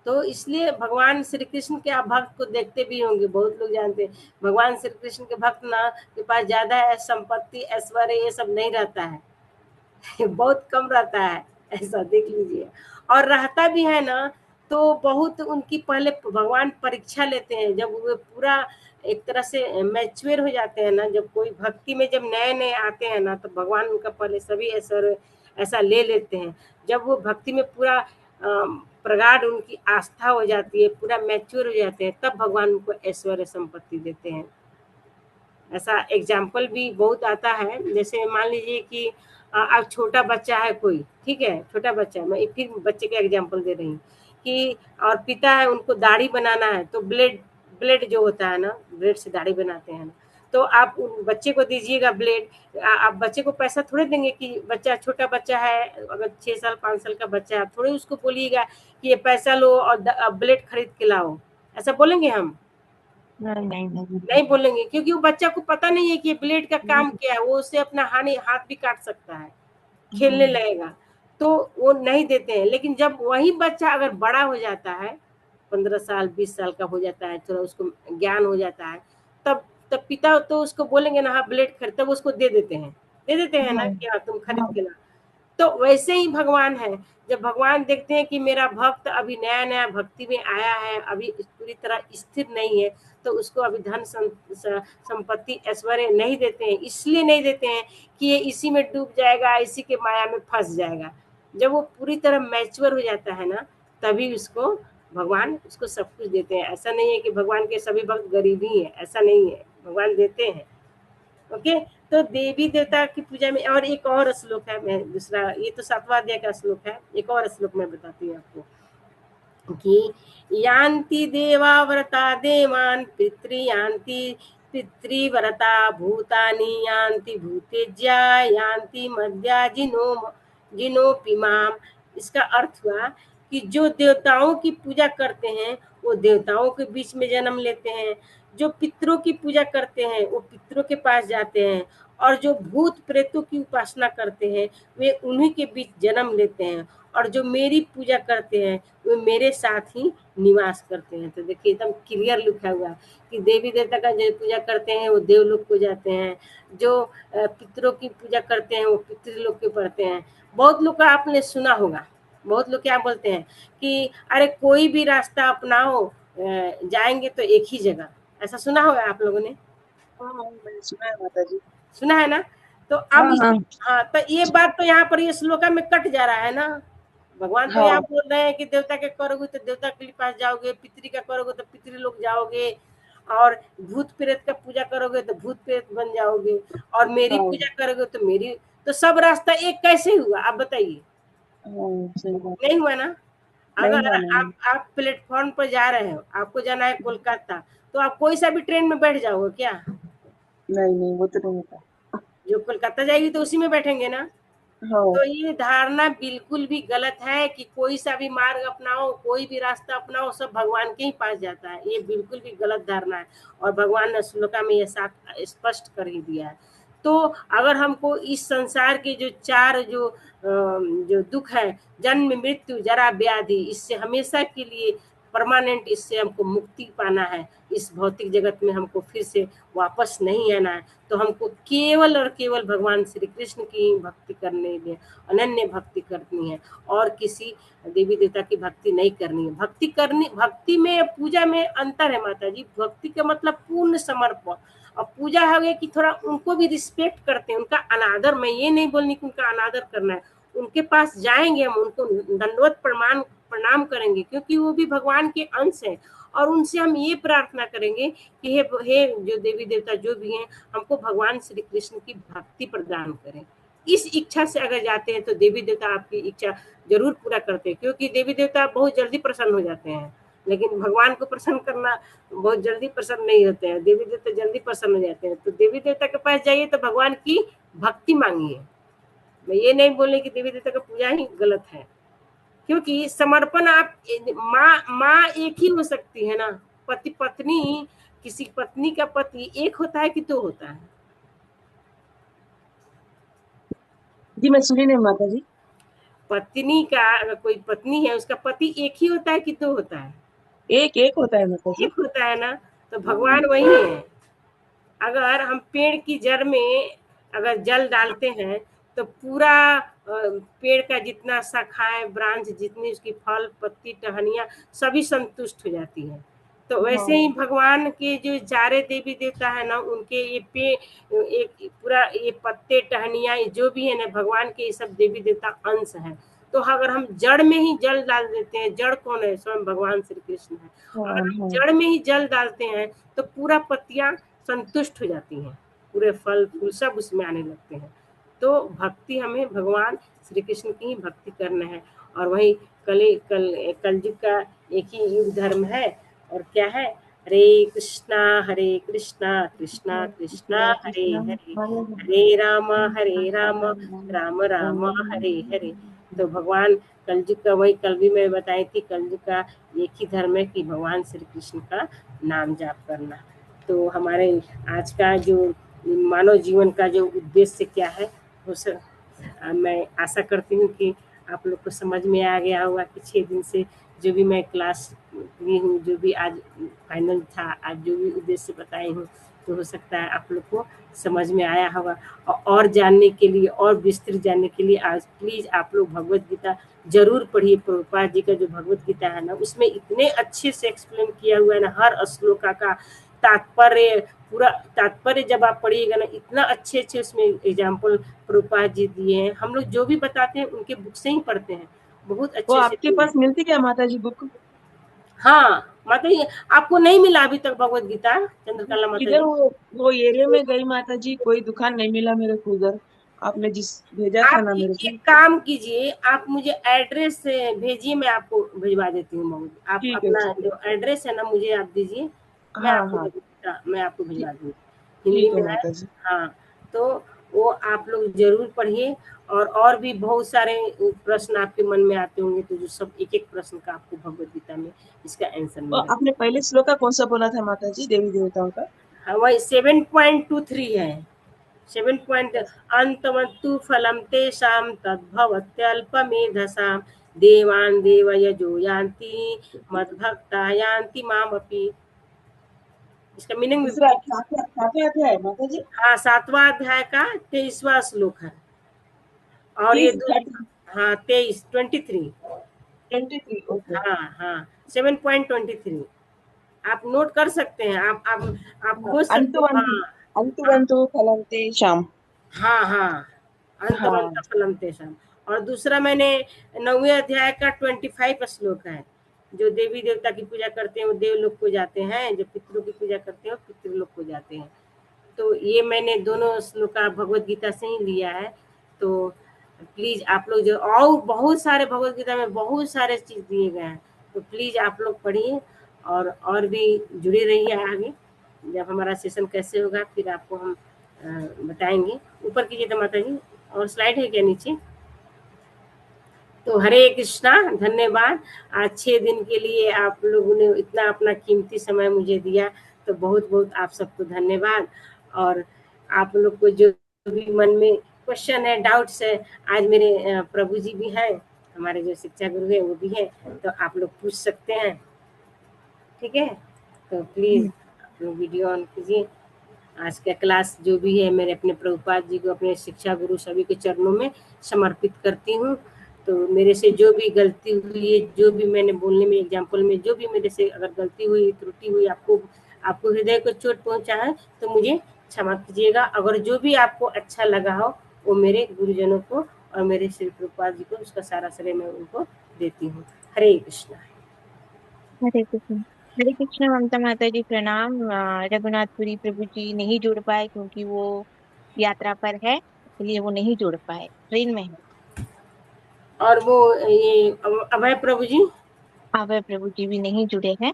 Speaker 1: तो इसलिए भगवान श्री कृष्ण के आप भक्त को देखते भी होंगे, बहुत लोग जानते हैं भगवान श्री कृष्ण के भक्त ना के पास ज्यादा है संपत्ति ऐश्वर्य ये सब नहीं रहता है बहुत कम रहता है, ऐसा देख लीजिए। और रहता भी है ना तो बहुत उनकी पहले भगवान परीक्षा लेते हैं। जब वो पूरा एक तरह से मैच्योर हो जाते हैं ना, जब कोई भक्ति में जब नए नए आते हैं ना, तो भगवान उनका पहले सभी ऐसा ले लेते हैं। जब वो भक्ति में पूरा प्रगाढ़ उनकी आस्था हो जाती है, पूरा मैच्योर हो जाते हैं, तब भगवान उनको ऐश्वर्य संपत्ति देते हैं। ऐसा एग्जाम्पल भी बहुत आता है। जैसे मान लीजिए कि अब छोटा बच्चा है कोई, ठीक है, छोटा बच्चा है, मैं फिर बच्चे का एग्जाम्पल दे रही हूँ कि और पिता है, उनको दाढ़ी बनाना है, तो ब्लेड जो होता है ना, ब्लेड से दाढ़ी बनाते हैं ना, तो आप उन बच्चे को दीजिएगा ब्लेड। आप बच्चे को पैसा थोड़े देंगे कि बच्चा छोटा बच्चा है, अगर 6 साल 5 साल का बच्चा है, आप थोड़े उसको बोलिएगा कि ये पैसा लो और ब्लेड खरीद के लाओ, ऐसा बोलेंगे हम? नहीं बोलेंगे, क्योंकि वो बच्चा को पता नहीं है कि ये ब्लेड का काम क्या है। वो उससे अपना हाथ भी काट सकता है, खेलने लगेगा, तो वो नहीं देते हैं। लेकिन जब वही बच्चा अगर बड़ा हो जाता है, 15 साल 20 साल का हो जाता है, थोड़ा उसको ज्ञान हो जाता है, तब पिता तो उसको बोलेंगे ना, हाँ ब्लेड खरीद, तब उसको दे देते हैं ना कि हाँ तुम खरीद के ला। तो वैसे ही भगवान है। जब भगवान देखते हैं कि मेरा भक्त अभी नया नया भक्ति में आया है, अभी पूरी तरह स्थिर नहीं है, तो उसको अभी धन संपत्ति ऐश्वर्य नहीं देते हैं। इसलिए नहीं देते हैं कि ये इसी में डूब जाएगा, इसी के माया में फंस जाएगा। जब वो पूरी तरह मैच्योर हो जाता है ना, तभी उसको भगवान उसको सब कुछ देते हैं। ऐसा नहीं है कि भगवान के सभी भक्त गरीब ही है, ऐसा नहीं है, भगवान देते हैं। ओके, तो देवी देवता की पूजा में और एक और श्लोक है, मैं दूसरा, ये तो 7वां अध्याय का श्लोक है, एक और श्लोक मैं बताती हूँ आपको कि यान्ति देवा व्रता देवान् पितृयान्ति पितृव्रता भूतानि यान्ति भूतेज्या यान्ति मद्या जिनोपि माम। इसका अर्थ हुआ कि जो देवताओं की पूजा करते हैं वो देवताओं के बीच में जन्म लेते हैं, जो पितरों की पूजा करते हैं वो पितरों के पास जाते हैं, और जो भूत प्रेतों की उपासना करते हैं वे उन्हीं के बीच जन्म लेते हैं, और जो मेरी पूजा करते हैं वे मेरे साथ ही निवास करते हैं। तो देखिए एकदम क्लियर लिखा हुआ कि देवी देवता का जो पूजा करते हैं वो देवलोक को जाते हैं, जो पितरों की पूजा करते हैं वो पितृलोक को पढ़ते हैं। बहुत लोग का आपने सुना होगा, बहुत लोग क्या बोलते हैं कि अरे कोई भी रास्ता अपनाओ, जाएंगे तो एक ही जगह। ऐसा सुना होगा आप लोगों ने?
Speaker 7: मैंने सुना है माता जी।
Speaker 1: सुना है ना? तो अब हाँ, तो ये बात तो यहाँ पर ये श्लोका में कट जा रहा है ना। भगवान तो यहाँ बोल रहे हैं कि देवता के करोगे तो देवता के पास जाओगे, पितरी का करोगे तो पितरी लोग जाओगे, और भूत प्रेत का पूजा करोगे तो भूत प्रेत बन जाओगे, और मेरी पूजा करोगे तो मेरी। तो सब रास्ता एक कैसे हुआ आप बताइए? नहीं हुआ ना। अगर आप प्लेटफॉर्म पर जा रहे हो, आपको जाना है कोलकाता, तो आप कोई सा भी ट्रेन में बैठ जाओगे क्या?
Speaker 7: नहीं, वो तो नहीं होता।
Speaker 1: जो कोलकाता जाएगी तो उसी में बैठेंगे ना। तो ये धारणा बिल्कुल भी गलत है कि कोई सा भी मार्ग अपनाओ, कोई भी रास्ता अपनाओ, सब भगवान के ही पास जाता है। ये बिल्कुल भी गलत धारणा है, और भगवान ने श्लोका में ये साफ स्पष्ट कर ही दिया है। तो अगर हमको इस संसार के जो 4 जो दुख है, जन्म मृत्यु जरा व्याधि, इससे हमेशा के लिए परमानेंट, इससे हमको मुक्ति पाना है, इस भौतिक जगत में हमको फिर से वापस नहीं आना है, तो हमको केवल और केवल भगवान श्री कृष्ण की भक्ति करने में अनन्य भक्ति करनी है, और किसी देवी देवता की भक्ति नहीं करनी है। भक्ति में पूजा में अंतर है माता जी। भक्ति का मतलब पूर्ण समर्पण, और पूजा है गया कि थोड़ा उनको भी रिस्पेक्ट करते हैं, उनका अनादर। मैं ये नहीं बोलनी कि उनका अनादर करना है, उनके पास जाएंगे हम, उनको दंडवत प्रणाम करेंगे, क्योंकि वो भी भगवान के अंश हैं, और उनसे हम ये प्रार्थना करेंगे कि हे जो देवी देवता जो भी हैं, हमको भगवान श्री कृष्ण की भक्ति प्रदान करें। इस इच्छा से अगर जाते हैं तो देवी देवता आपकी इच्छा जरूर पूरा करते हैं, क्योंकि देवी देवता बहुत जल्दी प्रसन्न हो जाते हैं, लेकिन भगवान को प्रसन्न करना बहुत जल्दी प्रसन्न नहीं होते हैं। देवी देवता जल्दी प्रसन्न हो जाते हैं। तो देवी देवता के पास जाइए तो भगवान की भक्ति मांगिए। मैं ये नहीं बोलने की देवी देवता का पूजा ही गलत है, क्योंकि समर्पण आप माँ एक ही हो सकती है ना। पति पत्नी, किसी पत्नी का पति एक होता है कि 2 होता है?
Speaker 7: जी मैं सुनी नहीं माता जी।
Speaker 1: पत्नी का, अगर कोई पत्नी है उसका पति एक ही होता है कि 2 होता है?
Speaker 7: एक होता है माता जी।
Speaker 1: एक होता है ना। तो भगवान वही है। अगर हम पेड़ की जड़ में अगर जल डालते हैं तो पूरा पेड़ का जितना शाखाएं, ब्रांच, जितनी उसकी फल, पत्ती, टहनियाँ सभी संतुष्ट हो जाती है। तो वैसे ही भगवान के जो चारे देवी देवता है ना, उनके ये एक पूरा ये पत्ते, टहनियाँ जो भी है ना, भगवान के ये सब देवी देवता अंश है। तो अगर हम जड़ में ही जल डाल देते हैं, जड़ कौन है? स्वयं भगवान श्री कृष्ण है। अगर हम जड़ में ही जल डालते हैं तो पूरा पत्तियां संतुष्ट हो जाती हैं, पूरे फल फूल सब उसमें आने लगते हैं। तो भक्ति, हमें भगवान श्री कृष्ण की ही भक्ति करना है। और वही कलयुग का एक ही युग धर्म है। और क्या है? हरे कृष्णा कृष्णा कृष्णा हरे हरे, हरे राम राम राम हरे हरे। तो भगवान कलयुग का, वही कल भी मैं बताई थी, कलयुग का एक ही धर्म है कि भगवान श्री कृष्ण का नाम जाप करना। तो हमारे आज का जो मानव जीवन का जो उद्देश्य क्या है, उस मैं आशा करती हूँ कि आप लोग को समझ में आ गया होगा कि 6 दिन से जो भी मैं क्लास ली हूँ, जो भी आज फाइनल था, आज जो भी उद्देश्य बताई हूँ, तो हो सकता है आप लोग को समझ में आया होगा। और जानने के लिए, और विस्तृत जानने के लिए आज प्लीज आप लोग भगवत गीता जरूर पढ़िए। प्रभुपाद जी का जो भगवत गीता है ना, उसमें इतने अच्छे से एक्सप्लेन किया हुआ है ना, हर श्लोका का तात्पर्य, पूरा तात्पर्य जब आप पढ़िएगा ना, इतना अच्छे अच्छे उसमें एग्जाम्पल प्रभुपाद जी दिए हैं। हम लोग जो भी बताते हैं उनके बुक से ही पढ़ते हैं, बहुत
Speaker 7: वो
Speaker 1: अच्छे से
Speaker 7: आपके पास मिलती क्या माता जी बुक?
Speaker 1: हाँ माता जी, आपको नहीं मिला अभी तक भगवत गीता चंद्रकला माता
Speaker 7: इधर
Speaker 1: जी?
Speaker 7: वो एरिया में गई माता जी, कोई दुकान नहीं मिला मेरे को उधर। आपने जिस भेजा था
Speaker 1: आप
Speaker 7: ना मेरे
Speaker 1: एक
Speaker 7: को।
Speaker 1: काम कीजिए, आप मुझे एड्रेस भेजिए, मैं आपको भिजवा देती हूँ मम्मी। आप
Speaker 7: ठीक है,
Speaker 1: अपना
Speaker 7: ठीक है।
Speaker 1: जो एड्रेस है ना, मुझे आप दीजिए,
Speaker 7: हाँ हाँ,
Speaker 1: मैं आपको
Speaker 7: ठीक
Speaker 1: भिजवा दूँगी। हिंदी
Speaker 7: ठीक है
Speaker 1: में है।
Speaker 7: माता जी।
Speaker 1: हाँ, तो वो आप लोग जरूर पढ़िए। और भी बहुत सारे प्रश्न आपके मन में आते होंगे, तो जो सब एक एक प्रश्न का आपको भगवत गीता में इसका आंसर
Speaker 7: वो
Speaker 1: मिलेगा।
Speaker 7: आपने पहले श्लोक का कौन सा बोला था माता जी, देवी देवताओं का?
Speaker 1: हाँ, वही 7.23 है। 7 पॉइंट, अंतमस्तु फलम तेषां तद्भवत्यल्पमेधसां देवान् देवयजो यान्ति मद्भक्ता यान्ति मामपि। इसका मीनिंग भी
Speaker 7: दूसरा सातवां अध्याय माता जी।
Speaker 1: हाँ, 7वां अध्याय का 23वां श्लोक है। और ये
Speaker 7: 30
Speaker 1: हाँ 23
Speaker 7: 23 ओके।
Speaker 1: हाँ हाँ 7.23 आप नोट कर सकते हैं, आप खोज सकते हो।
Speaker 7: अंतुवंतु अंतुवंतु फलन्ते शाम।
Speaker 1: हाँ हाँ,
Speaker 7: हाँ
Speaker 1: अंतवंत फलम तेषाम। और दूसरा मैंने 9वें अध्याय का 25 श्लोक है, जो देवी देवता की पूजा करते हैं वो देवलोक को जाते हैं, जो पितरों की पूजा करते हैं वो पितृलोक को जाते हैं। तो ये मैंने दोनों श्लोक भगवत गीता से ही लिया है। तो प्लीज आप लोग जो, और बहुत सारे भगवत गीता में बहुत सारे चीज दिए गए हैं, तो प्लीज आप लोग पढ़िए और भी जुड़े रहिए आगे। जब हमारा सेशन कैसे होगा फिर आपको हम बताएंगे। ऊपर कीजिए तो माता जी, और स्लाइड है क्या नीचे? तो हरे कृष्णा, धन्यवाद। आज 6 दिन के लिए आप लोगों ने इतना अपना कीमती समय मुझे दिया, तो बहुत बहुत आप सबको धन्यवाद। और आप लोग को जो भी मन में क्वेश्चन है, डाउट्स है, आज मेरे प्रभु जी भी हैं, हमारे जो शिक्षा गुरु है वो भी है, तो आप लोग पूछ सकते हैं। ठीक है, तो प्लीज आप लोग वीडियो ऑन कीजिए। आज का क्लास जो भी है, मेरे अपने प्रभुपाद जी को, अपने शिक्षा गुरु सभी के चरणों में समर्पित करती हूँ। तो मेरे से जो भी गलती हुई है, जो भी मैंने बोलने में एग्जाम्पल में जो भी मेरे से अगर गलती हुई, त्रुटि हुई, आपको हृदय को चोट पहुंचा है, तो मुझे क्षमा कीजिएगा। अगर जो भी आपको अच्छा लगा हो, वो मेरे गुरुजनों को और मेरे श्री प्रभुपाद जी को उसका सारा श्रेय मैं उनको देती हूँ। हरे कृष्णा।
Speaker 8: हरे कृष्ण ममता माता जी, प्रणाम। रघुनाथपुरी प्रभु जी नहीं जुड़ पाए क्योंकि वो यात्रा पर है, इसलिए वो नहीं जुड़ पाए, ट्रेन में है।
Speaker 1: और वो ये अभय प्रभु जी
Speaker 8: अभय प्रभु जी भी नहीं जुड़े हैं।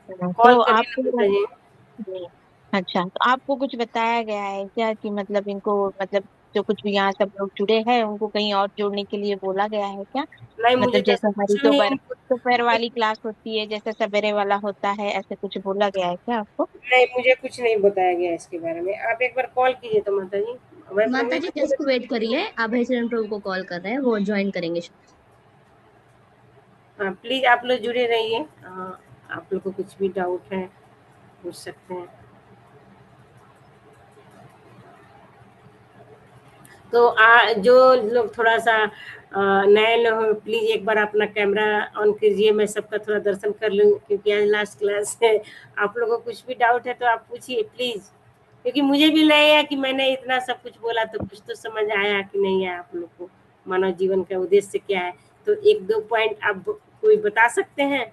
Speaker 1: कॉल
Speaker 8: तो
Speaker 1: करिए ना
Speaker 8: आपको,
Speaker 1: बताइए।
Speaker 8: अच्छा, तो आपको कुछ बताया गया है क्या कि मतलब इनको, मतलब जो कुछ भी यहाँ सब लोग जुड़े हैं उनको कहीं और जोड़ने के लिए बोला गया है क्या?
Speaker 1: नहीं, मुझे
Speaker 8: मतलब
Speaker 1: तो
Speaker 8: जैसे हमारी
Speaker 1: कुछ नहीं
Speaker 8: दोपहर वाली क्लास होती है, जैसे सवेरे वाला होता है, ऐसे कुछ बोला गया है क्या आपको?
Speaker 1: नहीं, मुझे कुछ नहीं बताया गया इसके बारे में। आप एक बार कॉल कीजिए तो माता जी। अभय प्रभु
Speaker 6: माता
Speaker 1: जी
Speaker 6: जी
Speaker 1: को
Speaker 6: जस्ट वेट करिए, अभय चरण प्रभु को कॉल कर रहे हैं, वो ज्वाइन करेंगे।
Speaker 1: हाँ, प्लीज आप लोग जुड़े रहिए। आप लोग को कुछ भी डाउट है पूछ सकते हैं। तो जो लोग थोड़ा सा नए लोग हो, प्लीज एक बार अपना कैमरा ऑन कीजिए, मैं सबका थोड़ा दर्शन कर लूँ, क्योंकि आज लास्ट क्लास है। आप लोगों को कुछ भी डाउट है तो आप पूछिए प्लीज, क्योंकि मुझे भी लगेगा कि मैंने इतना सब कुछ बोला तो कुछ तो समझ आया कि नहीं आया आप लोग को, मानव जीवन का उद्देश्य क्या है। तो एक दो पॉइंट आप कोई बता सकते हैं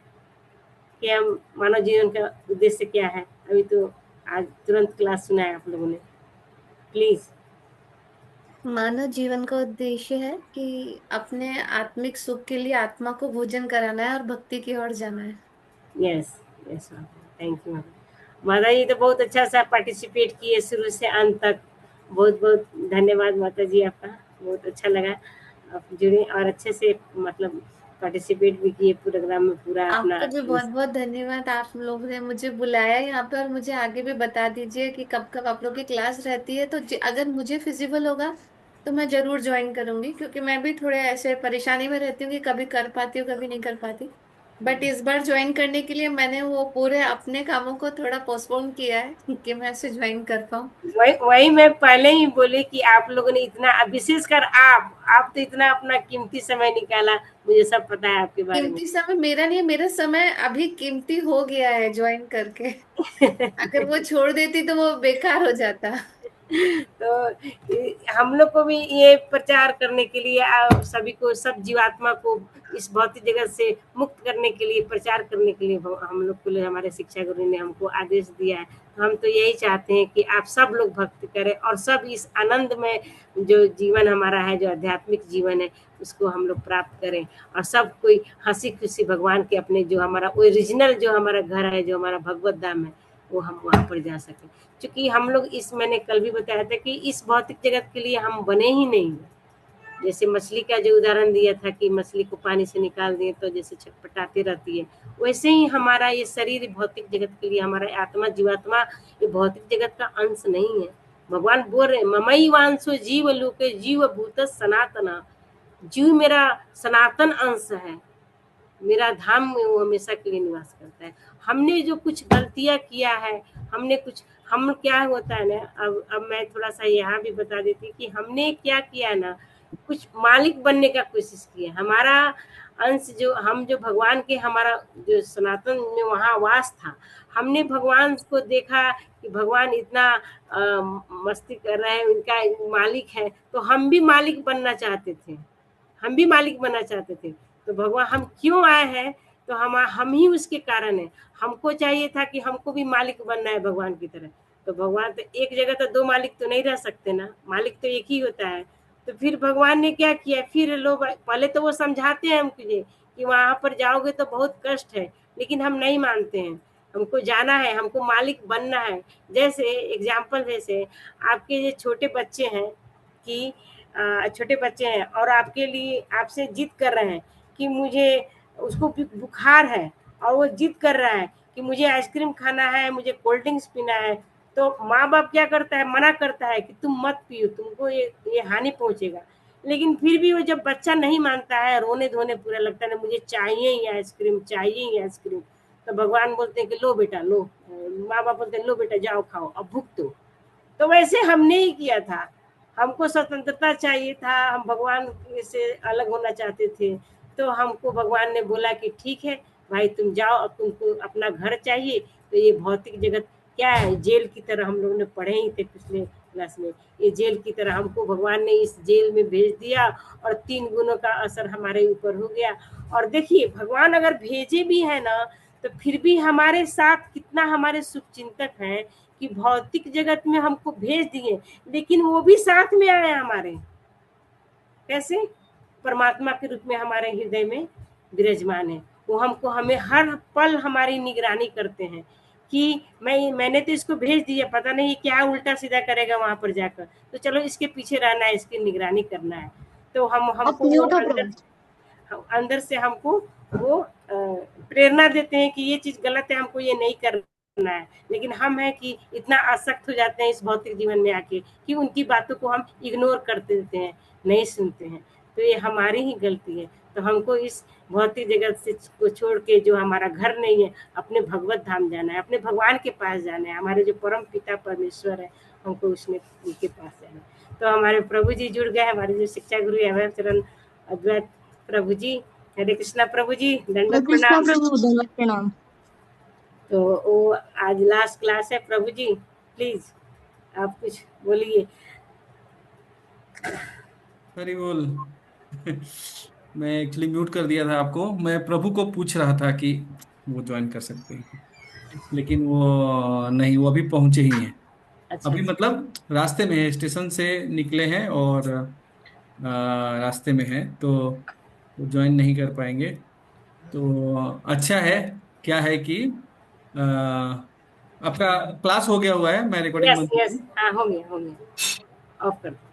Speaker 1: कि हम मानव जीवन का उद्देश्य क्या है? अभी तो आज तुरंत क्लास सुना है आप लोगों ने, प्लीज।
Speaker 2: मानव जीवन का उद्देश्य है कि अपने आत्मिक सुख के लिए आत्मा को भोजन कराना है और भक्ति की ओर जाना है।
Speaker 1: यस यस थैंक यू माता जी। तो बहुत अच्छा सा पार्टिसिपेट किए शुरू से अंत तक, बहुत बहुत धन्यवाद माता जी आपका, बहुत अच्छा लगा आप जुड़े और अच्छे से मतलब पार्टिसिपेट भी किए प्रोग्राम में पूरा अपना।
Speaker 2: आपका भी बहुत बहुत धन्यवाद, आप लोगों ने मुझे बुलाया यहाँ पे, और मुझे आगे भी बता दीजिए कि कब कब आप लोग की क्लास रहती है। तो अगर मुझे फिजिबल होगा तो मैं जरूर ज्वाइन करूंगी, क्योंकि मैं भी थोड़े ऐसे परेशानी में रहती हूँ कि कभी कर पाती हूँ कभी नहीं कर पाती। बट इस बार ज्वाइन करने के लिए मैंने वो पूरे अपने कामों को थोड़ा पोस्टपोन किया है कि मैं इसे ज्वाइन कर पाऊँ।
Speaker 1: वही मैं पहले ही बोले कि आप लोगों ने इतना, विशेषकर आप तो इतना अपना कीमती समय निकाला, मुझे सब पता है आपके बारे में।
Speaker 2: कीमती समय मेरा नहीं है, मेरा समय अभी कीमती हो गया है ज्वाइन करके। अगर वो छोड़ देती तो वो बेकार हो जाता।
Speaker 1: तो हम लोग को भी ये प्रचार करने के लिए, सभी को, सब जीवात्मा को इस भौतिक जगत से मुक्त करने के लिए, प्रचार करने के लिए हम लोग को, हमारे शिक्षा गुरु ने हमको आदेश दिया है। तो हम तो यही चाहते हैं कि आप सब लोग भक्ति करें और सब इस आनंद में जो जीवन हमारा है, जो आध्यात्मिक जीवन है, उसको हम लोग प्राप्त करें, और सब कोई हंसी खुशी भगवान के अपने जो हमारा ओरिजिनल जो हमारा घर है, जो हमारा भगवत धाम है, वो हम वहाँ पर जा सकें। क्योंकि हम लोग मैंने कल भी बताया था कि इस भौतिक जगत के लिए हम बने ही नहीं। जैसे मछली का जो उदाहरण दिया था कि मछली को पानी से निकाल दिए तो जैसे छटपटाती रहती है, वैसे ही हमारा ये शरीर भौतिक जगत के लिए, हमारा आत्मा जीवात्मा ये भौतिक जगत का अंश नहीं है। भगवान बोल रहे ममई वांसो जीव लोके जीव भूत सनातना, जीव मेरा सनातन अंश है, मेरा धाम में वो हमेशा के लिए निवास करता है। हमने जो कुछ गलतियां किया है, हमने कुछ, हम क्या होता है ना, अब मैं थोड़ा सा यहाँ भी बता देती कि हमने क्या किया ना, कुछ मालिक बनने का कोशिश किया। हमारा अंश जो, हम जो भगवान के, हमारा जो सनातन में वहाँ वास था, हमने भगवान को देखा कि भगवान इतना मस्ती कर रहे हैं, उनका मालिक है, तो हम भी मालिक बनना चाहते थे, हम भी मालिक बनना चाहते थे। तो भगवान, हम क्यों आए हैं? तो हम ही उसके कारण है। हमको चाहिए था कि हमको भी मालिक बनना है भगवान की तरह। तो भगवान तो एक जगह तो दो मालिक तो नहीं रह सकते ना, मालिक तो एक ही होता है। तो फिर भगवान ने क्या किया, फिर लोग पहले तो वो समझाते हैं हमको कि वहां पर जाओगे तो बहुत कष्ट है, लेकिन हम नहीं मानते हैं, हमको जाना है, हमको मालिक बनना है। जैसे एग्जाम्पल, जैसे आपके ये छोटे बच्चे हैं कि छोटे बच्चे हैं और आपके लिए, आपसे जिद कर रहे हैं कि मुझे, उसको बुखार है और वो जिद कर रहा है कि मुझे आइसक्रीम खाना है, मुझे कोल्ड ड्रिंक्स पीना है। तो माँ बाप क्या करता है, मना करता है कि तुम मत पियो, तुमको ये हानि पहुंचेगा। लेकिन फिर भी वो जब बच्चा नहीं मानता है, रोने धोने पूरा लगता है, मुझे चाहिए ही आइसक्रीम, चाहिए ही आइसक्रीम। तो भगवान बोलते हैं कि लो बेटा लो, माँ बाप बोलते हैं लो बेटा जाओ खाओ, अब भुगतो। तो वैसे हमने ही किया था, हमको स्वतंत्रता चाहिए था, हम भगवान से अलग होना चाहते थे। तो हमको भगवान ने बोला कि ठीक है भाई तुम जाओ, अब तुमको अपना घर चाहिए। तो ये भौतिक जगत क्या है, जेल की तरह, हम लोगों ने पढ़े ही थे पिछले क्लास में, ये जेल की तरह हमको भगवान ने इस जेल में भेज दिया और 3 गुणों का असर हमारे ऊपर हो गया। और देखिए भगवान अगर भेजे भी है ना, तो फिर भी हमारे साथ कितना हमारे शुभचिंतक हैं कि भौतिक जगत में हमको भेज दिए, लेकिन वो भी साथ में आए हमारे, कैसे, परमात्मा के रूप में हमारे हृदय में विराजमान है। वो हमको, हमें हर पल हमारी निगरानी करते हैं कि मैंने तो इसको भेज दिया, पता नहीं क्या उल्टा सीधा करेगा वहां पर जाकर, तो चलो इसके पीछे रहना है, इसकी निगरानी करना है। तो हमको वो अंदर से हमको वो प्रेरणा देते हैं कि ये चीज गलत है, हमको ये नहीं करना है। लेकिन हम है कि इतना आसक्त हो जाते हैं इस भौतिक जीवन में आके कि उनकी बातों को हम इग्नोर कर देते हैं, नहीं सुनते हैं। तो ये हमारी ही गलती है। तो हमको इस भौतिक जगत से को छोड़ के, जो हमारा घर नहीं है, अपने भगवत धाम जाना है, अपने भगवान के पास जाना है, हमारे जो परम पिता परमेश्वर है, हमको उसमें उनके पास जाना है। तो हमारे प्रभु जी जुड़ गए, हमारे जो शिक्षा गुरु है हमारे चरण अद्वैत प्रभु जी। हरे कृष्णा प्रभु जी, दंडवत प्रणाम।
Speaker 6: प्रभु दंडवत प्रणाम।
Speaker 1: तो वो आज लास्ट क्लास है प्रभु जी, प्लीज आप कुछ बोलिए।
Speaker 9: हरि बोल। मैं एक्चुअली म्यूट कर दिया था आपको, मैं प्रभु को पूछ रहा था कि वो ज्वाइन कर सकते हैं, लेकिन वो नहीं, वो अभी पहुंचे ही हैं।
Speaker 1: अच्छा
Speaker 9: अभी मतलब रास्ते में है, स्टेशन से निकले हैं और रास्ते में है, तो वो ज्वाइन नहीं कर पाएंगे। तो अच्छा है, क्या है कि आपका क्लास हो गया हुआ है, मैं रिकॉर्डिंग
Speaker 1: यस
Speaker 9: बंद
Speaker 1: यस, हाँ हो गया, ऑफ कर दो।